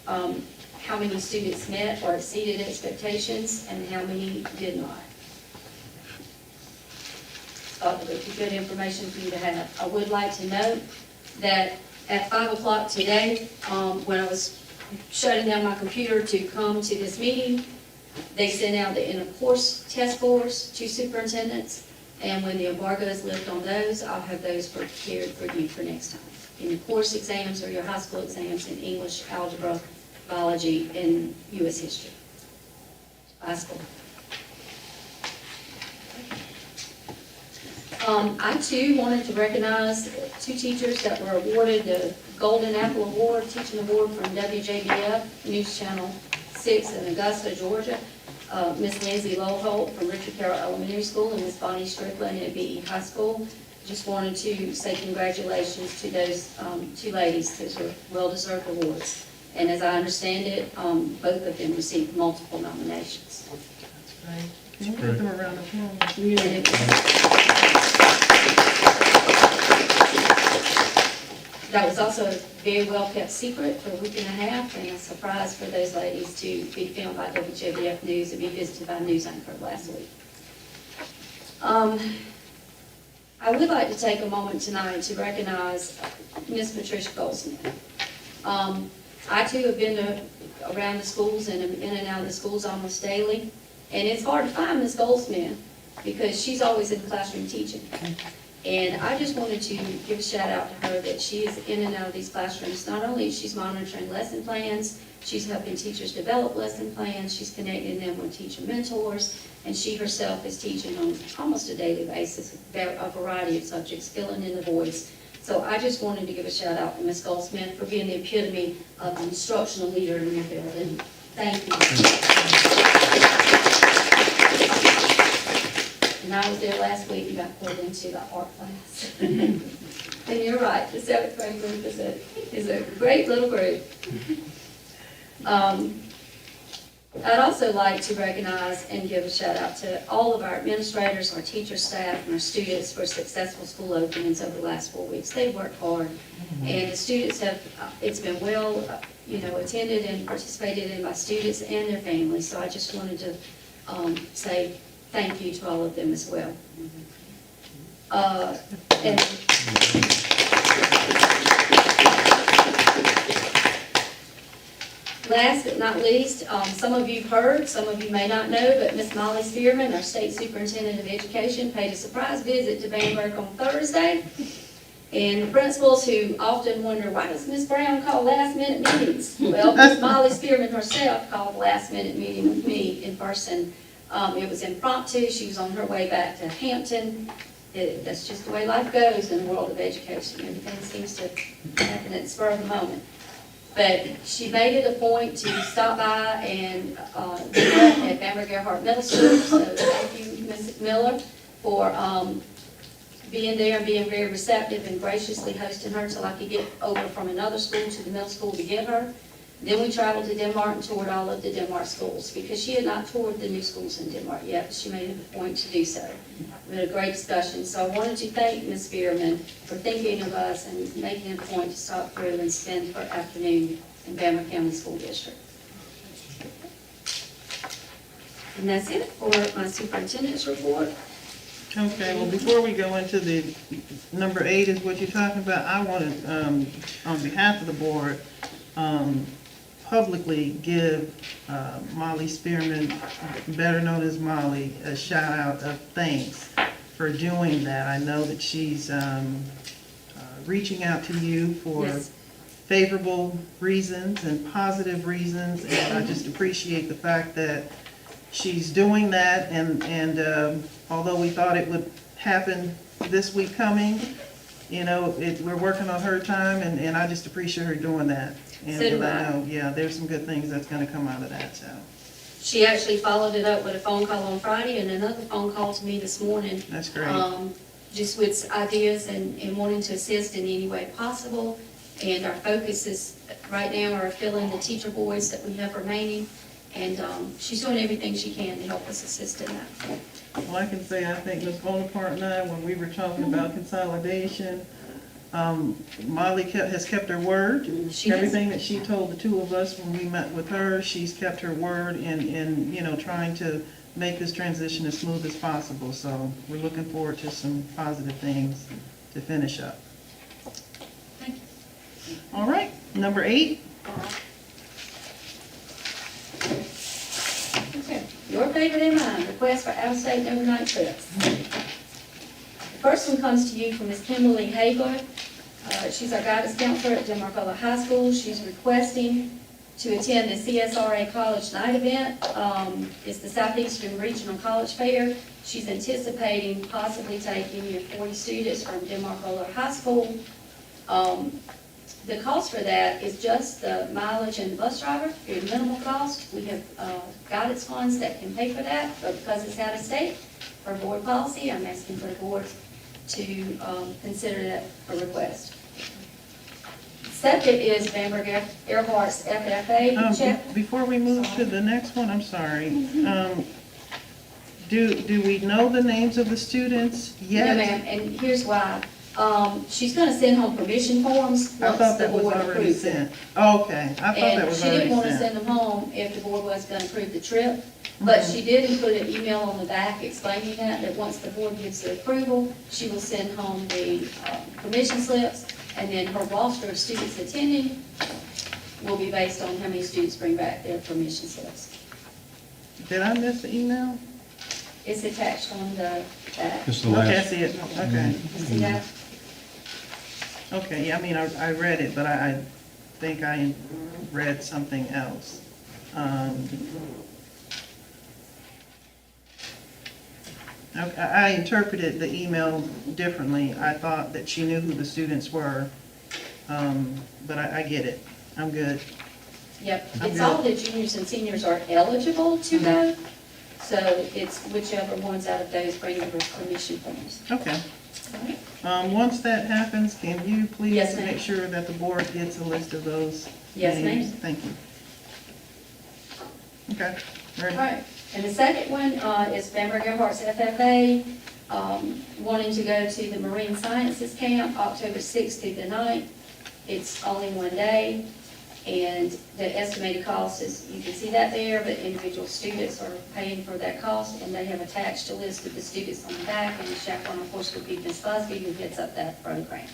How many students met or exceeded expectations and how many did not. Thought that would be good information for you to have. I would like to note that at 5 o'clock today, when I was shutting down my computer to come to this meeting, they sent out the in-of-course test scores to superintendents, and when the embargo is lifted on those, I'll have those prepared for you for next time. In-of-course exams are your high school exams in English, algebra, biology, and U.S. history. High school. I too wanted to recognize 2 teachers that were awarded the Golden Apple Award, Teaching Award from WJBF, News Channel 6 in Augusta, Georgia. Miss Lindsay Lowholt from Richard Carroll Elementary School and Miss Bonnie Strickland at BE High School. Just wanted to say congratulations to those 2 ladies. Those are well-deserved awards. And as I understand it, both of them received multiple nominations. Can we give them a round of applause? And it That was also a very well-kept secret for a week and a half, and a surprise for those ladies to be filmed by WJBF News and be visited by a news anchor last week. I would like to take a moment tonight to recognize Miss Patricia Goldsmith. I too have been around the schools and am in and out of the schools almost daily, and it's hard to find Miss Goldsmith because she's always in the classroom teaching. And I just wanted to give a shout out to her that she is in and out of these classrooms. Not only is she monitoring lesson plans, she's helping teachers develop lesson plans, she's connecting them with teacher mentors, and she herself is teaching on almost a daily basis a variety of subjects, filling in the voids. So I just wanted to give a shout out to Ms. Goldsmith for being the epitome of an instructional leader in your building. Thank you. And I was there last week and got pulled into the art class. And you're right, the 7th grade group is a great little group. I'd also like to recognize and give a shout out to all of our administrators, our teacher staff, and our students for successful school openings over the last 4 weeks. They've worked hard, and the students have, it's been well, attended and participated in by students and their families. So I just wanted to say thank you to all of them as well. And last but not least, some of you've heard, some of you may not know, but Miss Molly Spearman, our State Superintendent of Education, paid a surprise visit to Bamberg on Thursday. And the principals who often wonder, why does Miss Brown call last-minute meetings? Well, Miss Molly Spearman herself called a last-minute meeting with me in person. It was impromptu. She was on her way back to Hampton. That's just the way life goes in the world of education. Everything seems to happen at the spur of the moment. But she made it a point to stop by and visit at Bamberg Earhart Middle School. So thank you, Ms. Miller, for being there and being very receptive and graciously hosting her till I could get over from another school to the middle school to get her. Then we traveled to Denmark and toured all of the Denmark schools because she had not toured the new schools in Denmark yet, but she made it a point to do so. We had a great discussion. So I wanted to thank Ms. Spearman for thinking of us and making it a point to stop through and spend her afternoon in Bamberg County School District. And that's it for my superintendent's report. Okay, well, before we go into the number 8 is what you're talking about, I want to, on behalf of the board, publicly give Molly Spearman, better known as Molly, a shout out of thanks for doing that. I know that she's reaching out to you for Yes. favorable reasons and positive reasons, and I just appreciate the fact that she's doing that, and although we thought it would happen this week coming, we're working on her time, and I just appreciate her doing that. And So do I I. know, yeah, there's some good things that's gonna come out of that, so, She actually followed it up with a phone call on Friday and another phone call to me this morning. that's great. Just with ideas and wanting to assist in any way possible. And our focus is, right now, are filling the teacher voids that we have remaining. And she's doing everything she can to help us assist in that. Well, I can say, I think Ms. Bonaparte and I, when we were talking about consolidation, Molly has kept her word. She has. Everything that she told the two of us when we met with her, she's kept her word in trying to make this transition as smooth as possible. So we're looking forward to some positive things to finish up. Thank you. All right, number 8. Okay. Your favorite and mine, request for out-of-state overnight trips. The first one comes to you from Ms. Kimberly Hagler. She's our guidance counselor at Demarcola High School. She's requesting to attend the CSRA College Night event. It's the Southeastern Regional College Fair. She's anticipating possibly taking 40 students from Demarcola High School. The cost for that is just the mileage and the bus driver, very minimal cost. We have guidance funds that can pay for that, but because it's out of state, for board policy, I'm asking for the board to consider that a request. Second is Bamberg Earhart's FFA check. Before we move to the next one, I'm sorry. Do we know the names of the students No, yet? ma'am, and here's why. She's gonna send home permission forms I once thought the that was board already approves it. sent. Okay, I thought that And was she didn't already wanna sent. send them home if the board was gonna approve the trip, but Mm-hmm. she did include an email on the back explaining that once the board gives the approval, she will send home the permission slips, and then her roster of students attending will be based on how many students bring back their permission slips. Did I miss the email? It's attached on the back. It's the Okay, I last, see it. Okay. See that? Okay, yeah, I mean, I read it, but I think I read something else. I interpreted the email differently. I thought that she knew who the students were, but I get it. I'm good. Yep, I'm it's all good. the juniors and seniors are eligible to go, so it's whichever ones out of those bring the permission forms. Okay. All right? Once that happens, can you please Yes, ma'am. make sure that the board gets a list of those Yes, names? ma'am. Thank you. Okay, All ready? right, and the second one is Bamberg Earhart's FFA, wanting to go to the Marine Sciences Camp, October 6th through the 9th. It's only one day, and the estimated cost is, you can see that there, but individual students are paying for that cost, and they have attached a list of the students on the back, and the chaperone, of course, would be Ms. Busby, who heads up that program.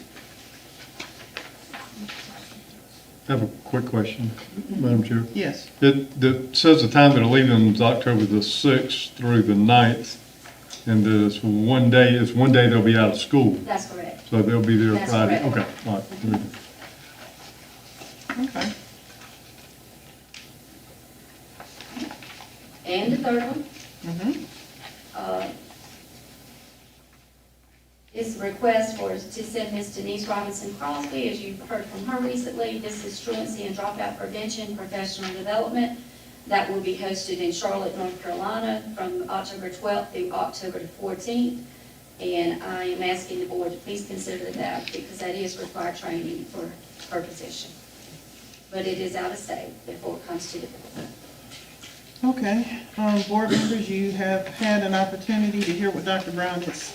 I have a quick question, Madam Chair. Yes. It says the time they're leaving is October the 6th through the 9th, and it's one day they'll be out of school, That's correct. so they'll be there That's Friday. correct. Okay, all right. Very good. Okay. And the third one, Mm-hmm. is the request to send Ms. Denise Robinson Crosby, as you've heard from her recently. This is truancy and dropout prevention, professional development. That will be hosted in Charlotte, North Carolina, from October 12th through October the 14th. And I am asking the board to please consider that, because that is required training for her position. But it is out of state before it comes to the board. Okay, board members, you have had an opportunity to hear what Dr. Brown has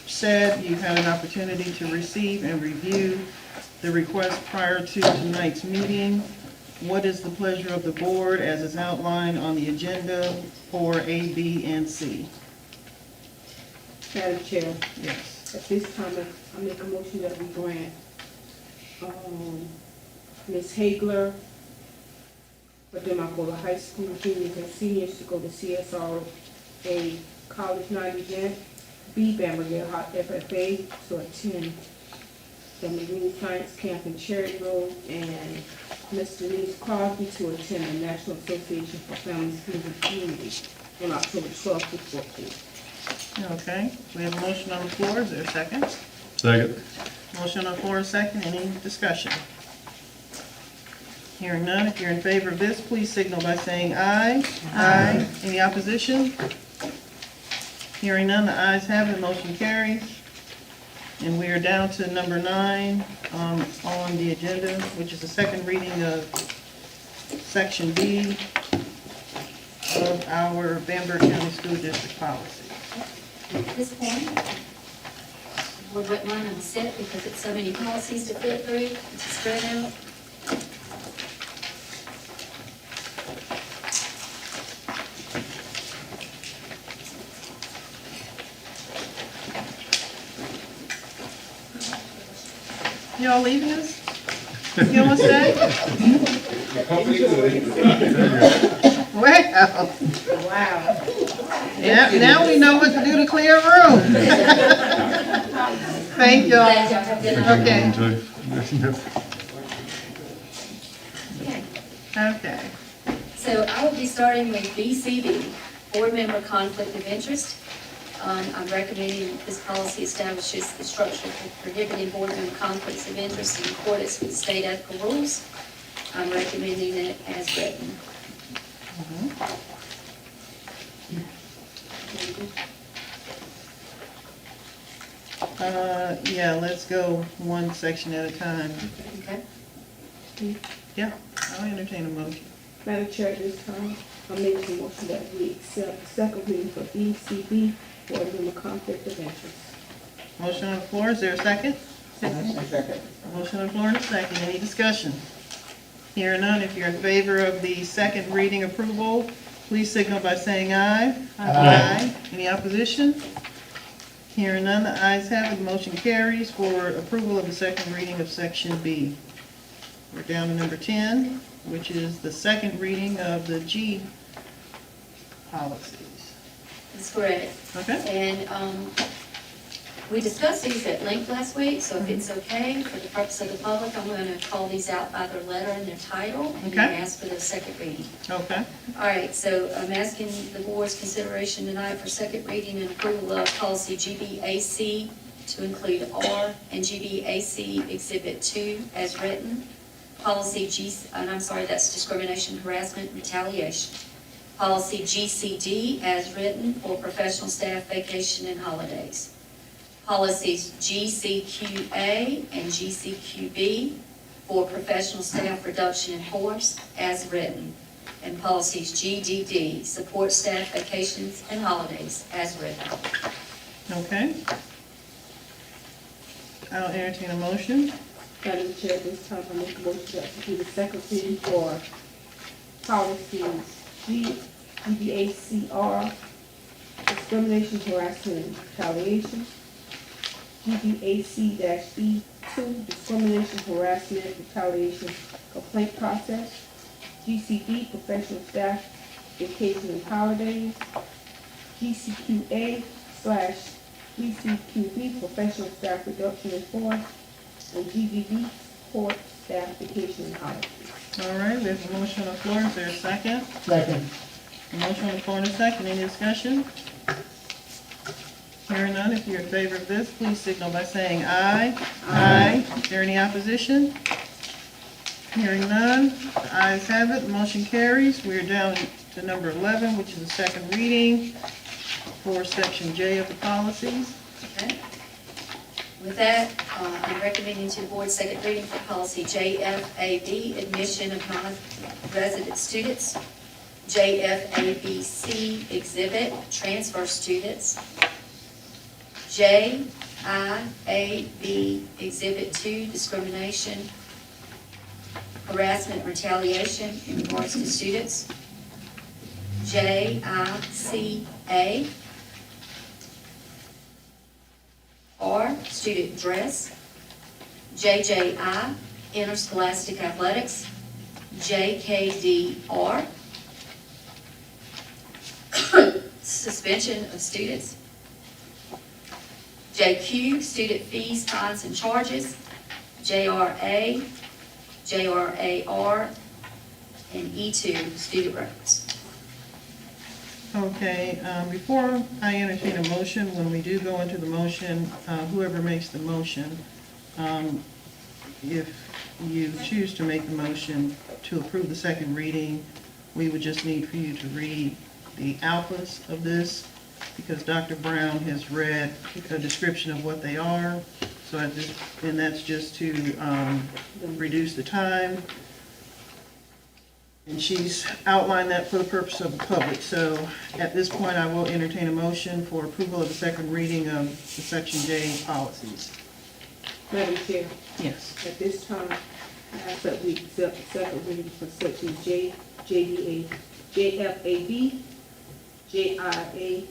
said. You've had an opportunity to receive and review the request prior to tonight's meeting. What is the pleasure of the board as is outlined on the agenda for A, B, and C? Madam Chair, Yes. at this time, I make a motion that we grant, Ms. Hagler for Demarcola High School juniors and seniors to go to CSRA college night event. B, Bamberg Earhart FFA to attend the Marine Science Camp in Cherry Road, and Ms. Denise Crosby to attend the National Association for Families Moving Community on October 12th to 14th. Okay, we have a motion on the floor. Is there a second? Second. Motion on the floor, a second. Any discussion? Hearing none. If you're in favor of this, please signal by saying aye. Aye. Any opposition? Hearing none, the ayes have it, motion carries. And we are down to number 9 on the agenda, which is the second reading of Section B of our Bamberg County School District policy. At this point, we wouldn't run on set because it's so many policies to flip through, to spread out. Y'all leaving us? You want to stay? Well, Wow. now we know what to do to clear a room. Thank y'all. Glad y'all have dinner. Okay. Okay. Okay. So I will be starting with BCB, Board Member Conflict of Interest. I'm recommending this policy establishes the structure for prohibiting board member conflicts of interest in accordance with state ethical rules. I'm recommending it as written. Yeah, let's go one section at a time. Okay. Yeah, I'll entertain a motion. Madam Chair, at this time, I make a motion that we accept the second reading for ECB for a conflict of interest. Motion on the floor, is there a second? Second. Motion on the floor and a second, any discussion? Hearing none, if you're in favor of the second reading approval, please signal by saying aye. Aye. Any opposition? Hearing none, the ayes have it, the motion carries for approval of the second reading of section B. We're down to number 10, which is the second reading of the G policies. That's correct. Okay? And we discussed these at length last week, so if it's okay, for the purpose of the public, I'm going to call these out by their letter and their title, and then Okay. ask for the second reading. Okay. All right, so I'm asking the board's consideration tonight for second reading and approval of policy GBAC to include R and GBAC Exhibit 2 as written. Policy and I'm sorry, that's discrimination, harassment, retaliation. Policy GCD as written for professional staff vacation and holidays. Policies GCQA and GCQB for professional staff reduction in force as written. And policies GDD, support staff vacations and holidays as written. Okay. I'll entertain a motion. Madam Chair, at this time, I make a motion to execute the second reading for policies GBACR, discrimination, harassment, and retaliation. GBAC-E2, discrimination, harassment, retaliation, complaint process. GCD, professional staff, vacation and holidays. GCQA/GCQB, professional staff reduction in force. And GDD, support staff vacation and holidays. All right, we have a motion on the floor, is there a second? Second. A motion on the floor and a second, any discussion? Hearing none, if you're in favor of this, please signal by saying aye. Aye. Is there any opposition? Hearing none, the ayes have it, the motion carries. We are down to number 11, which is the second reading for section J of the policies. Okay. With that, I'm recommending to the board second reading for policy JFAB, admission of non-resident students. JFABC, exhibit, transfer students. JIAB, exhibit 2, discrimination, harassment, retaliation in regards to students. JICA, R, student dress. JJI, interscholastic athletics. JKDR, suspension of students. JQ, student fees, fines, and charges. JRA, JRAR, and E2, student records. Okay, before I entertain a motion, when we do go into the motion, whoever makes the motion, if you choose to make the motion to approve the second reading, we would just need for you to read the alphas of this, because Dr. Brown has read a description of what they are, so and that's just to reduce the time. And she's outlined that for the purpose of the public. So at this point, I will entertain a motion for approval of the second reading of the Section J policies. Madam Chair, Yes. at this time, I ask that we accept the second reading for section J, JDA, JFAB, JIAB/R,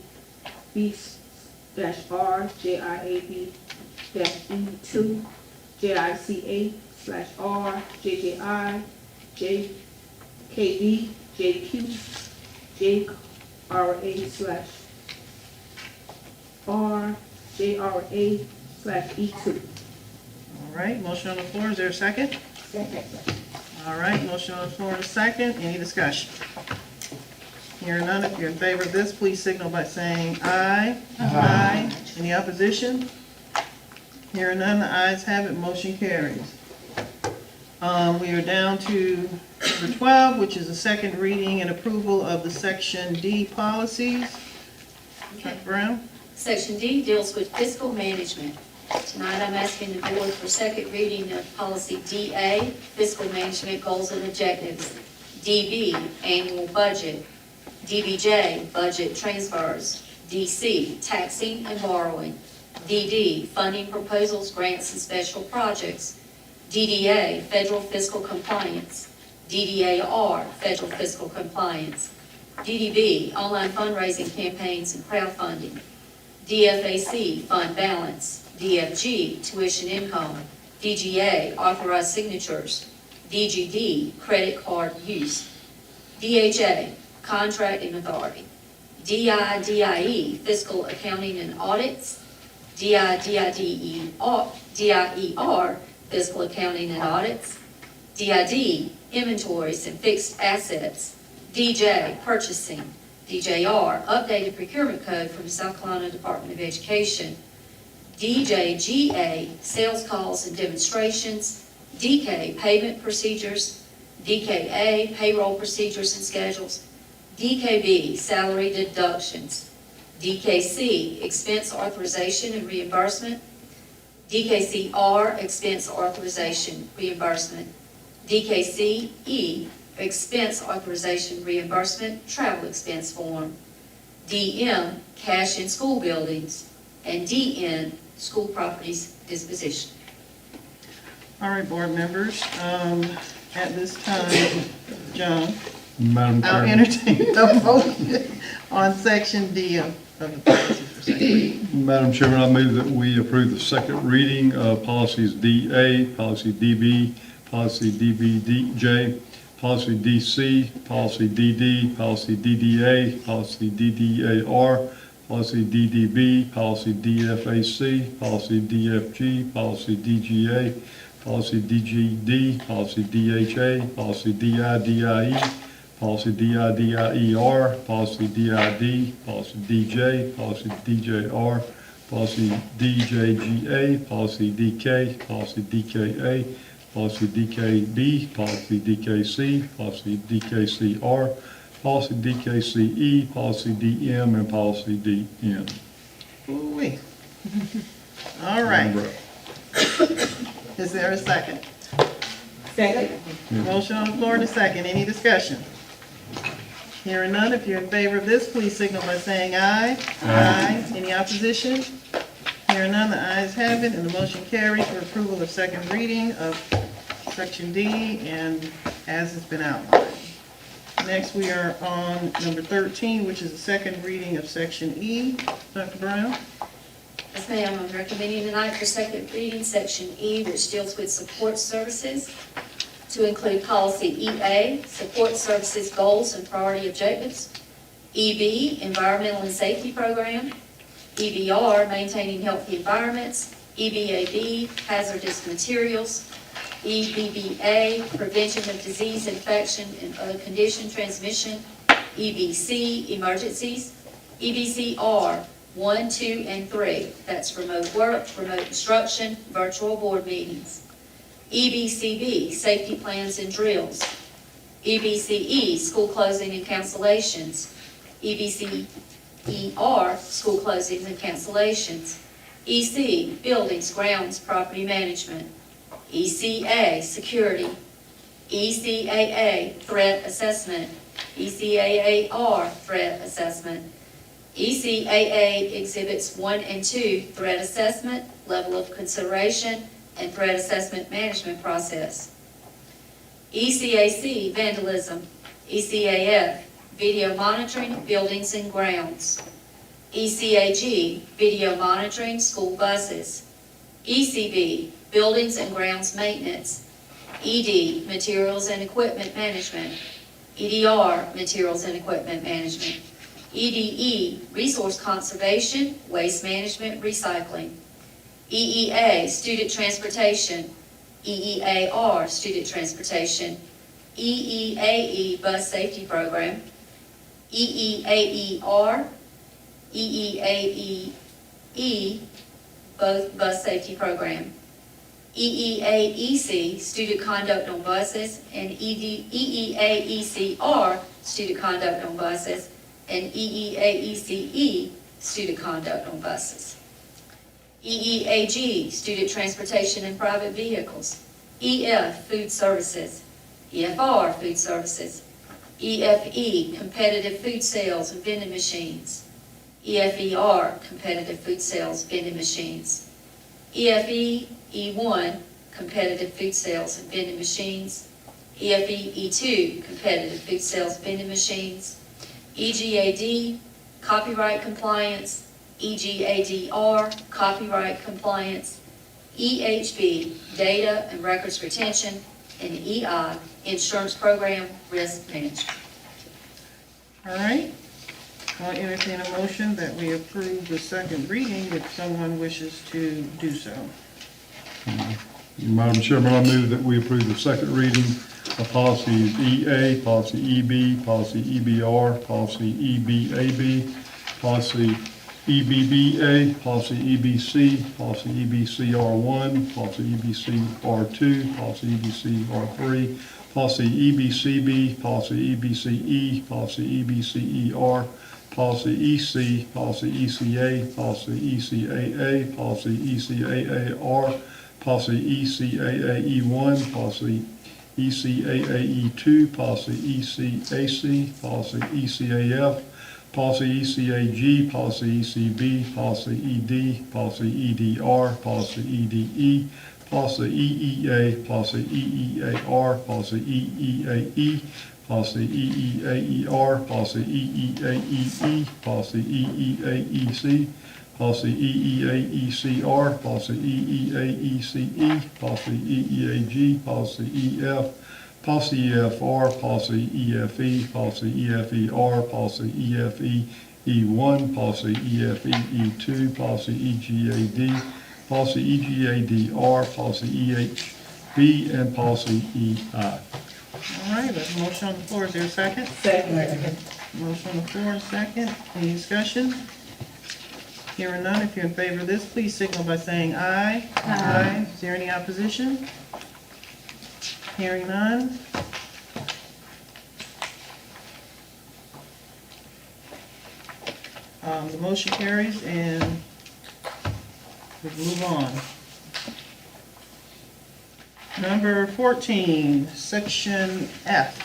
JIAB-E2, JICA/R, JJI, JKD, JQ, JRA/R, JRA/E2. All right, motion on the floor, is there a second? Second. All right, motion on the floor and a second, any discussion? Hearing none, if you're in favor of this, please signal by saying aye. Aye. Any opposition? Hearing none, the ayes have it, motion carries. We are down to number 12, which is the second reading and approval of the Section D policies. Okay. Dr. Brown? Section D deals with fiscal management. Tonight, I'm asking the board for second reading of policy DA, fiscal management goals and objectives, DB, annual budget, DBJ, budget transfers, DC, taxing and borrowing, DD, funding proposals, grants and special projects, DDA, federal fiscal compliance, DDAR, federal fiscal compliance, DDB, online fundraising campaigns and crowdfunding, DFAC, fund balance, DFG, tuition income, DGA, authorized signatures, DGD, credit card use, DHA, contracting authority, DIDIE, fiscal accounting and audits, DIER, fiscal accounting and audits, DID, inventories and fixed assets, DJ, purchasing, DJR, updated procurement code from the South Carolina Department of Education, DJGA, sales calls and demonstrations, DK, payment procedures, DKA, payroll procedures and schedules, DKB, salary deductions, DKC, expense authorization and reimbursement, DKCR, expense authorization reimbursement, DKCE, expense authorization reimbursement, travel expense form, DM, cash in school buildings, and DN, school properties disposition. All right, board members, at this time, John, Madam I'll Chairman, entertain a motion on section D of the policy for second reading. Madam Chairman, I move that we approve the second reading of policies DA, policy DB, policy DBJ, policy DC, policy DD, policy DDA, policy DDAR, policy DDB, policy DFAC, policy DFG, policy DGA, policy DGD, policy DHA, policy DIDIE, policy DIDIER, policy DID, policy DJ, policy DJR, policy DJGA, policy DK, policy DKA, policy DKB, policy DKC, policy DKCR, policy DKCE, policy DM, and policy DN. Ooh-wee. All right, is there a second? Second. Motion on the floor and a second, any discussion? Hearing none, if you're in favor of this, please signal by saying aye. Aye. Any opposition? Hearing none, the ayes have it, and the motion carries for approval of second reading of section D, and as has been outlined. Next, we are on number 13, which is the second reading of section E. Dr. Brown? Yes, ma'am, I'm recommending tonight for second reading, section E, which deals with support services, to include policy EA, support services goals and priority objectives, EB, environmental and safety program, EBR, maintaining healthy environments, EBAB, hazardous materials, EBBA, prevention of disease, infection, and other condition transmission, EBC, emergencies, EBCR, 1, 2, and 3, that's remote work, remote instruction, virtual board meetings, EBCB, safety plans and drills, EBCE, school closing and cancellations, EBCER, school closings and cancellations, EC, buildings, grounds, property management, ECA, security, ECAA, threat assessment, ECAAR, threat assessment, ECAA exhibits 1 and 2, threat assessment, level of consideration, and threat assessment management process. ECAC, vandalism, ECAF, video monitoring, buildings and grounds, ECAG, video monitoring, school buses, ECB, buildings and grounds maintenance, ED, materials and equipment management, EDR, materials and equipment management, EDE, resource conservation, waste management, recycling, EEA, student transportation, EEAR, student transportation, EEAE, bus safety program, EEAER, EEAEE, both bus safety program, EEAEC, student conduct on buses, and EEAECR, student conduct on buses, and EEAECE, student conduct on buses. EEAG, student transportation in private vehicles. EF, food services. EFR, food services. EFE, competitive food sales and vending machines. EFER, competitive food sales, vending machines. EFE, E1, competitive food sales and vending machines. EFE, E2, competitive food sales, vending machines. EGAD, copyright compliance. EGADR, copyright compliance. EHB, data and records retention. And EI, insurance program risk management. All right. I'll entertain a motion that we approve the second reading if someone wishes to do so. Madam Chairman, I move that we approve the second reading of policies EA, policy EB, policy EBR, policy EBAB, policy EBBA, policy EBC, policy EBCR1, policy EBCR2, policy EBCR3, policy EBCB, policy EBCE, policy EBCER, policy EC, policy ECA, policy ECAA, policy ECAAR, policy ECAAE1, policy ECAAE2, policy ECAC, policy ECAF, policy ECAG, policy ECB, policy ED, policy EDR, policy EDE, policy EEA, policy EEAR, policy EEAE, policy EEAER, policy EEAEE, policy EEAEC, policy EEAECR, policy EEAECE, policy EEAG, policy EF, policy EFR, policy EFE, policy EFER, policy EFE-E1, policy EFE-E2, policy EGAD, policy EGADR, policy EHB, and policy EI. All right, there's a motion on the floor. Is there a second? Second. Motion on the floor, second. Any discussion? Hearing none, if you're in favor of this, please signal by saying aye. Aye. Is there any opposition? Hearing none. The motion carries and we move on. Number 14, section F.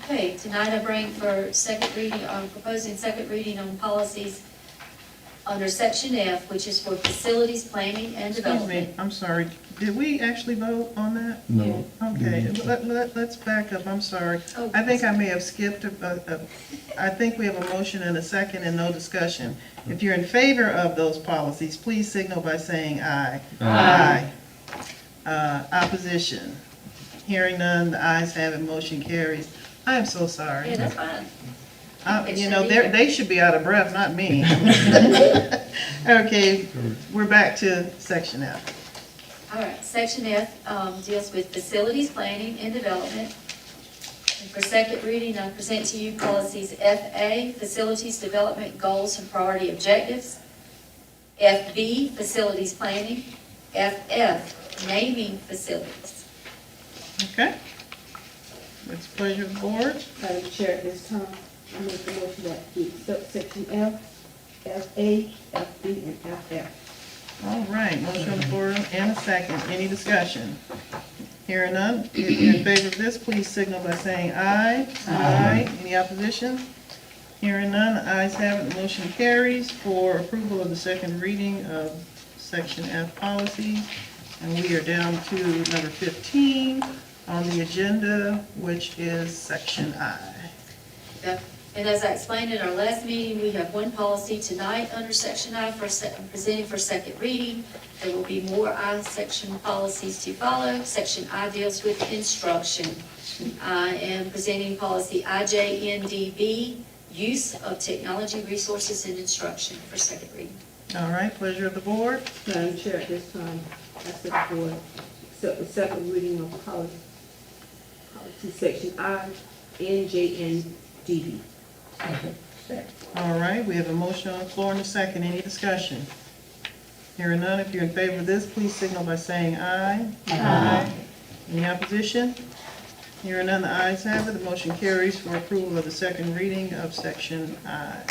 Okay, tonight I bring for second reading, I'm proposing second reading on policies under section F, which is for facilities planning and Excuse development. me, I'm sorry. Did we actually vote on that? No. Okay, let's back up, I'm sorry. Oh. I think I may have skipped, I think we have a motion and a second and no discussion. If you're in favor of those policies, please signal by saying aye. Aye. Opposition? Hearing none, the ayes have it, motion carries. I am so sorry. Yeah, that's fine. You know, they should be out of breath, not me. Okay, we're back to section F. All right, section F deals with facilities planning and development. And for second reading, I present to you policies FA, facilities development goals and priority objectives. FB, facilities planning. FF, naming facilities. Okay? It's the pleasure of the board. Madam Chair, at this time, I make the motion that we accept section F, FA, FB, and FF. All right, motion on the floor and a second. Any discussion? Hearing none, if you're in favor of this, please signal by saying aye. Aye. Any opposition? Hearing none, the ayes have it, the motion carries for approval of the second reading of section F policies. And we are down to number 15 on the agenda, which is section I. Yep. And as I explained in our last meeting, we have one policy tonight under section I presenting for second reading. There will be more I section policies to follow. Section I deals with instruction. I am presenting policy IJNDB, use of technology resources in instruction for second reading. All right, pleasure of the board. Madam Chair, at this time, I ask that the board accept the second reading of policy section I, NJNDB. All right, we have a motion on the floor and a second. Any discussion? Hearing none, if you're in favor of this, please signal by saying aye. Aye. Any opposition? Hearing none, the ayes have it. The motion carries for approval of the second reading of section I.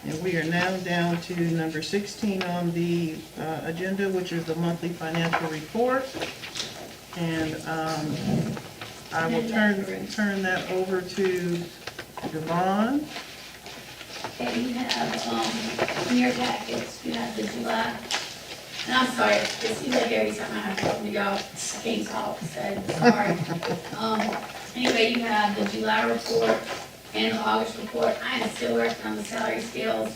And we are now down to number 16 on the agenda, which is the monthly financial report. And I will turn that over to Devon. Okay, you have, in your packets, you have the July, and I'm sorry, it seems like every time I have to talk to y'all, I can't talk, so sorry. Anyway, you have the July report and the August report. I am still working on the salary scales.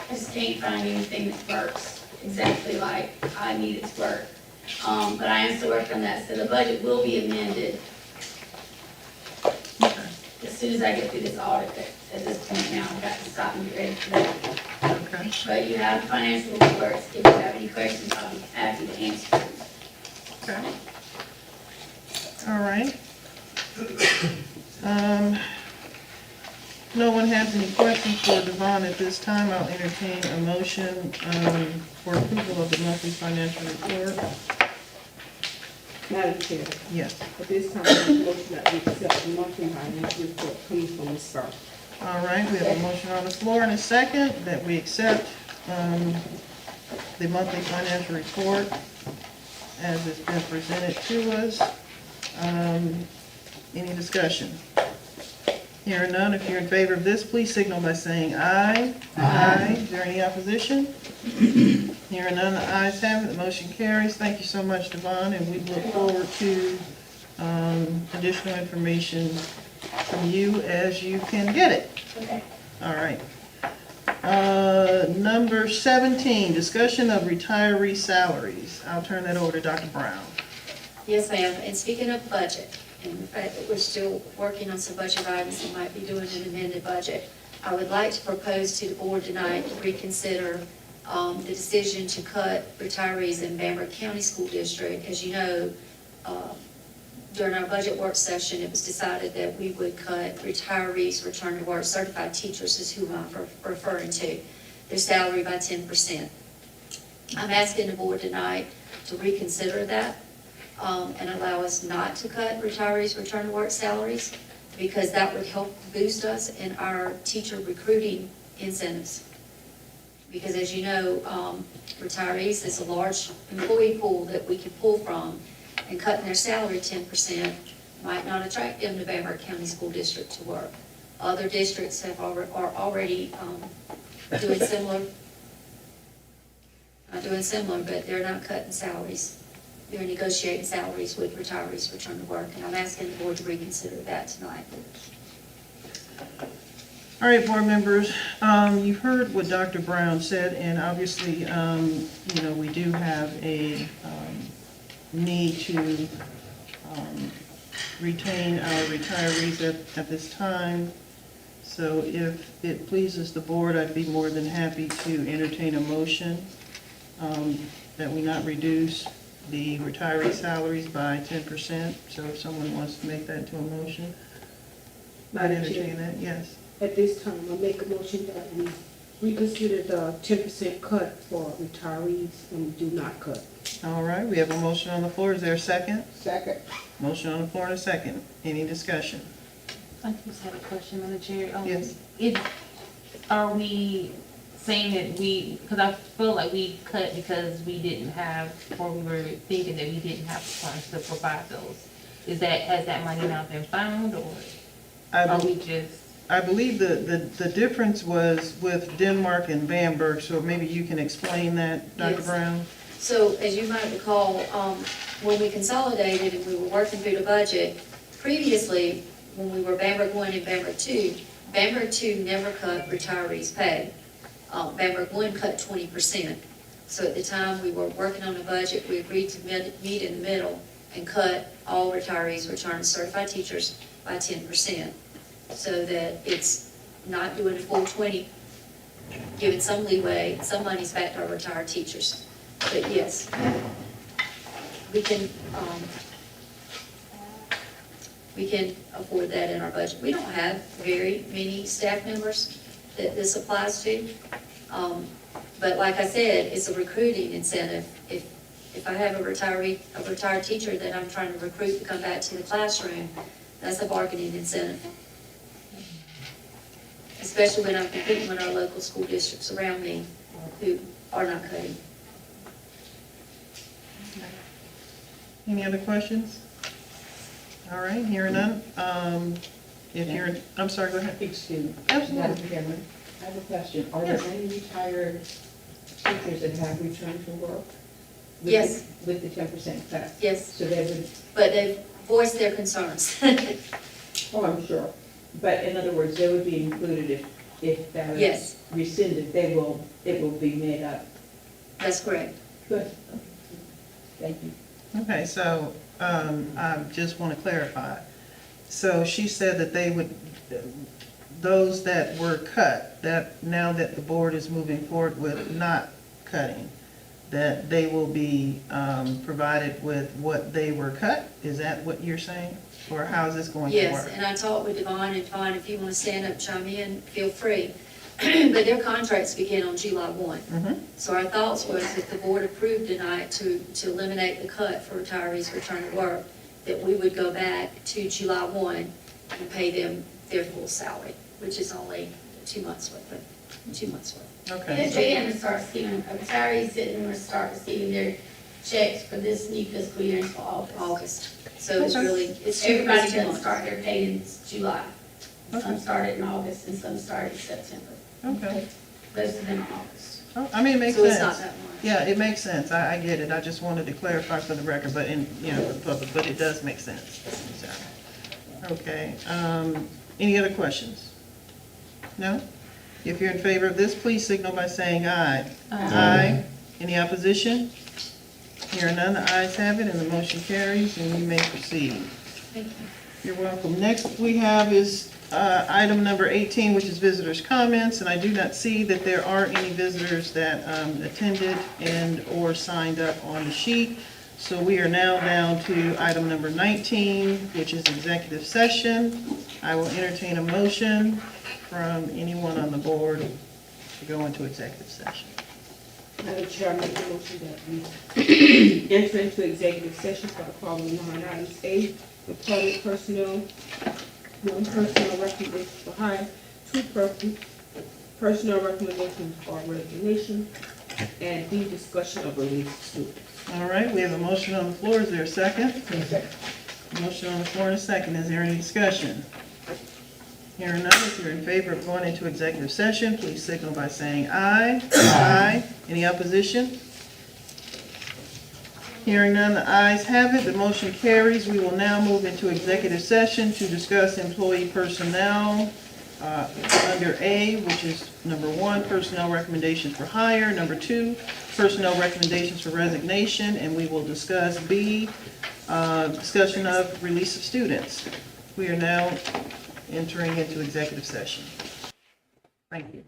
I just can't find anything that works exactly like I need it to work. But I am still working on that, so the budget will be amended as soon as I get through this audit. At this point now, I've got to stop and get ready for that. Okay. But you have financial reports. If you have any questions, I'll be happy to answer them. Okay. All right. No one has any questions for Devon at this time. I'll entertain a motion for approval of the monthly financial report. Madam Chair, Yes. at this time, I make a motion that we accept the monthly financial report coming from Ms. Starr. All right, we have a motion on the floor and a second that we accept the monthly financial report as it's been presented to us. Any discussion? Hearing none, if you're in favor of this, please signal by saying aye. Aye. Is there any opposition? Hearing none, the ayes have it, the motion carries. Thank you so much, Devon, and we look forward to additional information from you as you can get it. Okay. All right. Number 17, discussion of retiree salaries. I'll turn that over to Dr. Brown. Yes, ma'am, and speaking of budget, and the fact that we're still working on some budget items and might be doing an amended budget, I would like to propose to the board tonight to reconsider the decision to cut retirees in Bamberg County School District. As you know, during our budget work session, it was decided that we would cut retirees, return to work, certified teachers is who I'm referring to, their salary by 10%. I'm asking the board tonight to reconsider that and allow us not to cut retirees, return to work salaries, because that would help boost us in our teacher recruiting incentives. Because as you know, retirees is a large employee pool that we can pull from, and cutting their salary 10% might not attract them to Bamberg County School District to work. Other districts are already doing similar, but they're not cutting salaries. They're negotiating salaries with retirees return to work, and I'm asking the board to reconsider that tonight. All right, board members, you've heard what Dr. Brown said, and obviously, we do have a need to retain our retirees at this time. So if it pleases the board, I'd be more than happy to entertain a motion that we not reduce the retiree salaries by 10%. So if someone wants to make that into a motion, I'd entertain that, yes. At this time, I make a motion that we reconsider the 10% cut for retirees and do not cut. All right, we have a motion on the floor. Is there a second? Second. Motion on the floor and a second. Any discussion? I just had a question, Madam Chair. Yes. Are we saying that because I feel like we cut because we didn't have, or we were thinking that we didn't have funds to provide those. Has that money now been found, or are we just? I believe the difference was with Denmark and Bamberg, so maybe you can explain that, Dr. Yes. Brown? So as you might recall, when we consolidated and we were working through the budget, previously, when we were Bamberg 1 and Bamberg 2 never cut retirees' pay. Bamberg 1 cut 20%. So at the time we were working on the budget, we agreed to meet in the middle and cut all retirees, returned certified teachers by 10%. So that it's not doing a full 20, giving some leeway, some money's back to our retired teachers. But yes, we can afford that in our budget. We don't have very many staff members that this applies to. But like I said, it's a recruiting incentive. If I have a retired teacher that I'm trying to recruit to come back to the classroom, that's a bargaining incentive. especially when I'm competing with our local school districts around me who are not cutting. Any other questions? All right, hearing none. If you're, I'm sorry, go ahead. Excuse me. Absolutely. Madam Chairman, I have a question. Are there Yes. any retired teachers that have returned to work? with Yes. the- With the 10% cut? Yes, So they would, but they've voiced their concerns. oh, I'm sure. But in other words, they would be included if that Yes. is rescinded, it will be made up. That's correct. Good. Thank you. Okay, so, I just want to clarify. So she said that they would, those that were cut, that now that the board is moving forward with not cutting, that they will be, provided with what they were cut? Is that what you're saying? Or how is this going to Yes, work? and I talked with Devon, and Devon, if you want to stand up, chime in, feel free. But their contracts begin on July 1. Mhm. So our thoughts was if the board approved tonight to eliminate the cut for retirees return to work, that we would go back to July 1 and pay them their full salary, which is only 2 months worth, but 2 months worth. Okay. And they're going to start receiving, retirees didn't want to start receiving their checks for this new fiscal year until August. August. So it's Okay. really, it's 2 Everybody it's 2 doesn't months. start their pay in July. Okay. Some started in August and some started in September. Okay. Most of them in August. Oh, I mean, it makes So sense. it's not that much. Yeah, it makes sense. I get it. I just wanted to clarify for the record, but in, you know, for the public, but it does make sense. So, okay, any other questions? No? If you're in favor of this, please signal by saying aye. Aye. Any opposition? Hearing none, the ayes have it, and the motion carries, and you may proceed. Thank you. You're welcome. Next we have is item number 18, which is visitors' comments, and I do not see that there are any visitors that attended and/or signed up on the sheet. So we are now down to item number 19, which is executive session. I will entertain a motion from anyone on the board to go into executive session. Madam Chair, I make a motion that we enter into executive session for the following 9 items. A, employment personnel, 1 personnel recommendation for hire, 2 personnel recommendations for resignation, and B, discussion of release students. All right, we have a motion on the floor. Is there a second? Motion on the floor and a second. Is there any discussion? Hearing none, if you're in favor of going into executive session, please signal by saying aye. Aye. Any opposition? Hearing none, the ayes have it. The motion carries. We will now move into executive session to discuss employee personnel under A, which is number 1, personnel recommendations for hire, number 2, personnel recommendations for resignation, and we will discuss B, discussion of release of students. We are now entering into executive session. Thank you.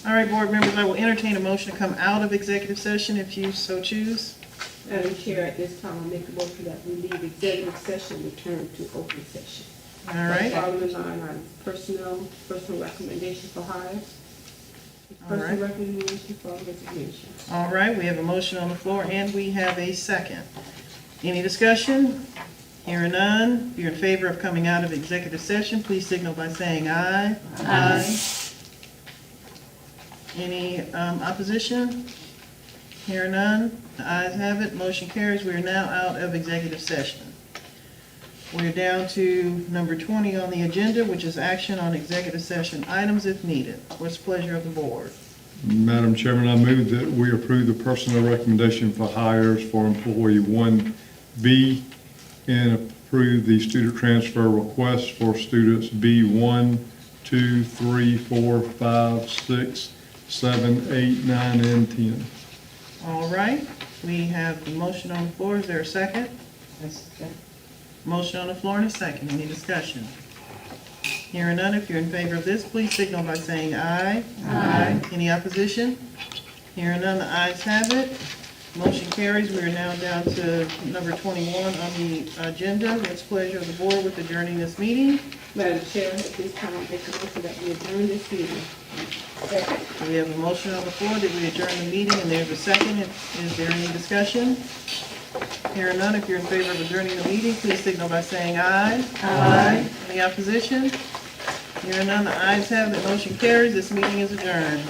All right, board members, I will entertain a motion to come out of executive session if you so choose. Madam Chair, at this time, I make a motion that we leave executive session, return to open session. All right, Following line items, personnel, personal recommendation for hires, All right. personal recommendation for resignation. all right, we have a motion on the floor and we have a second. Any discussion? Hearing none, if you're in favor of coming out of executive session, please signal by saying aye. Aye. Any opposition? Hearing none, the ayes have it, motion carries. We are now out of executive session. We're down to number 20 on the agenda, which is action on executive session items if needed. What's the pleasure of the board? Madam Chairman, I move that we approve the personnel recommendation for hires for employee 1B and approve the student transfer request for students B1, 2, 3, 4, 5, 6, 7, 8, 9, and 10. All right, we have the motion on the floor. Is there a second? Motion on the floor and a second. Any discussion? Hearing none, if you're in favor of this, please signal by saying aye. Aye. Any opposition? Hearing none, the ayes have it. Motion carries. We are now down to number 21 on the agenda. What's the pleasure of the board with adjourning this meeting? Madam Chair, at this time, I make a motion that we adjourn this meeting. We have a motion on the floor that we adjourn the meeting, and there's a second. Is there any discussion? Hearing none, if you're in favor of adjourning the meeting, please signal by saying aye. Aye. Any opposition? Hearing none, the ayes have it, motion carries, this meeting is adjourned.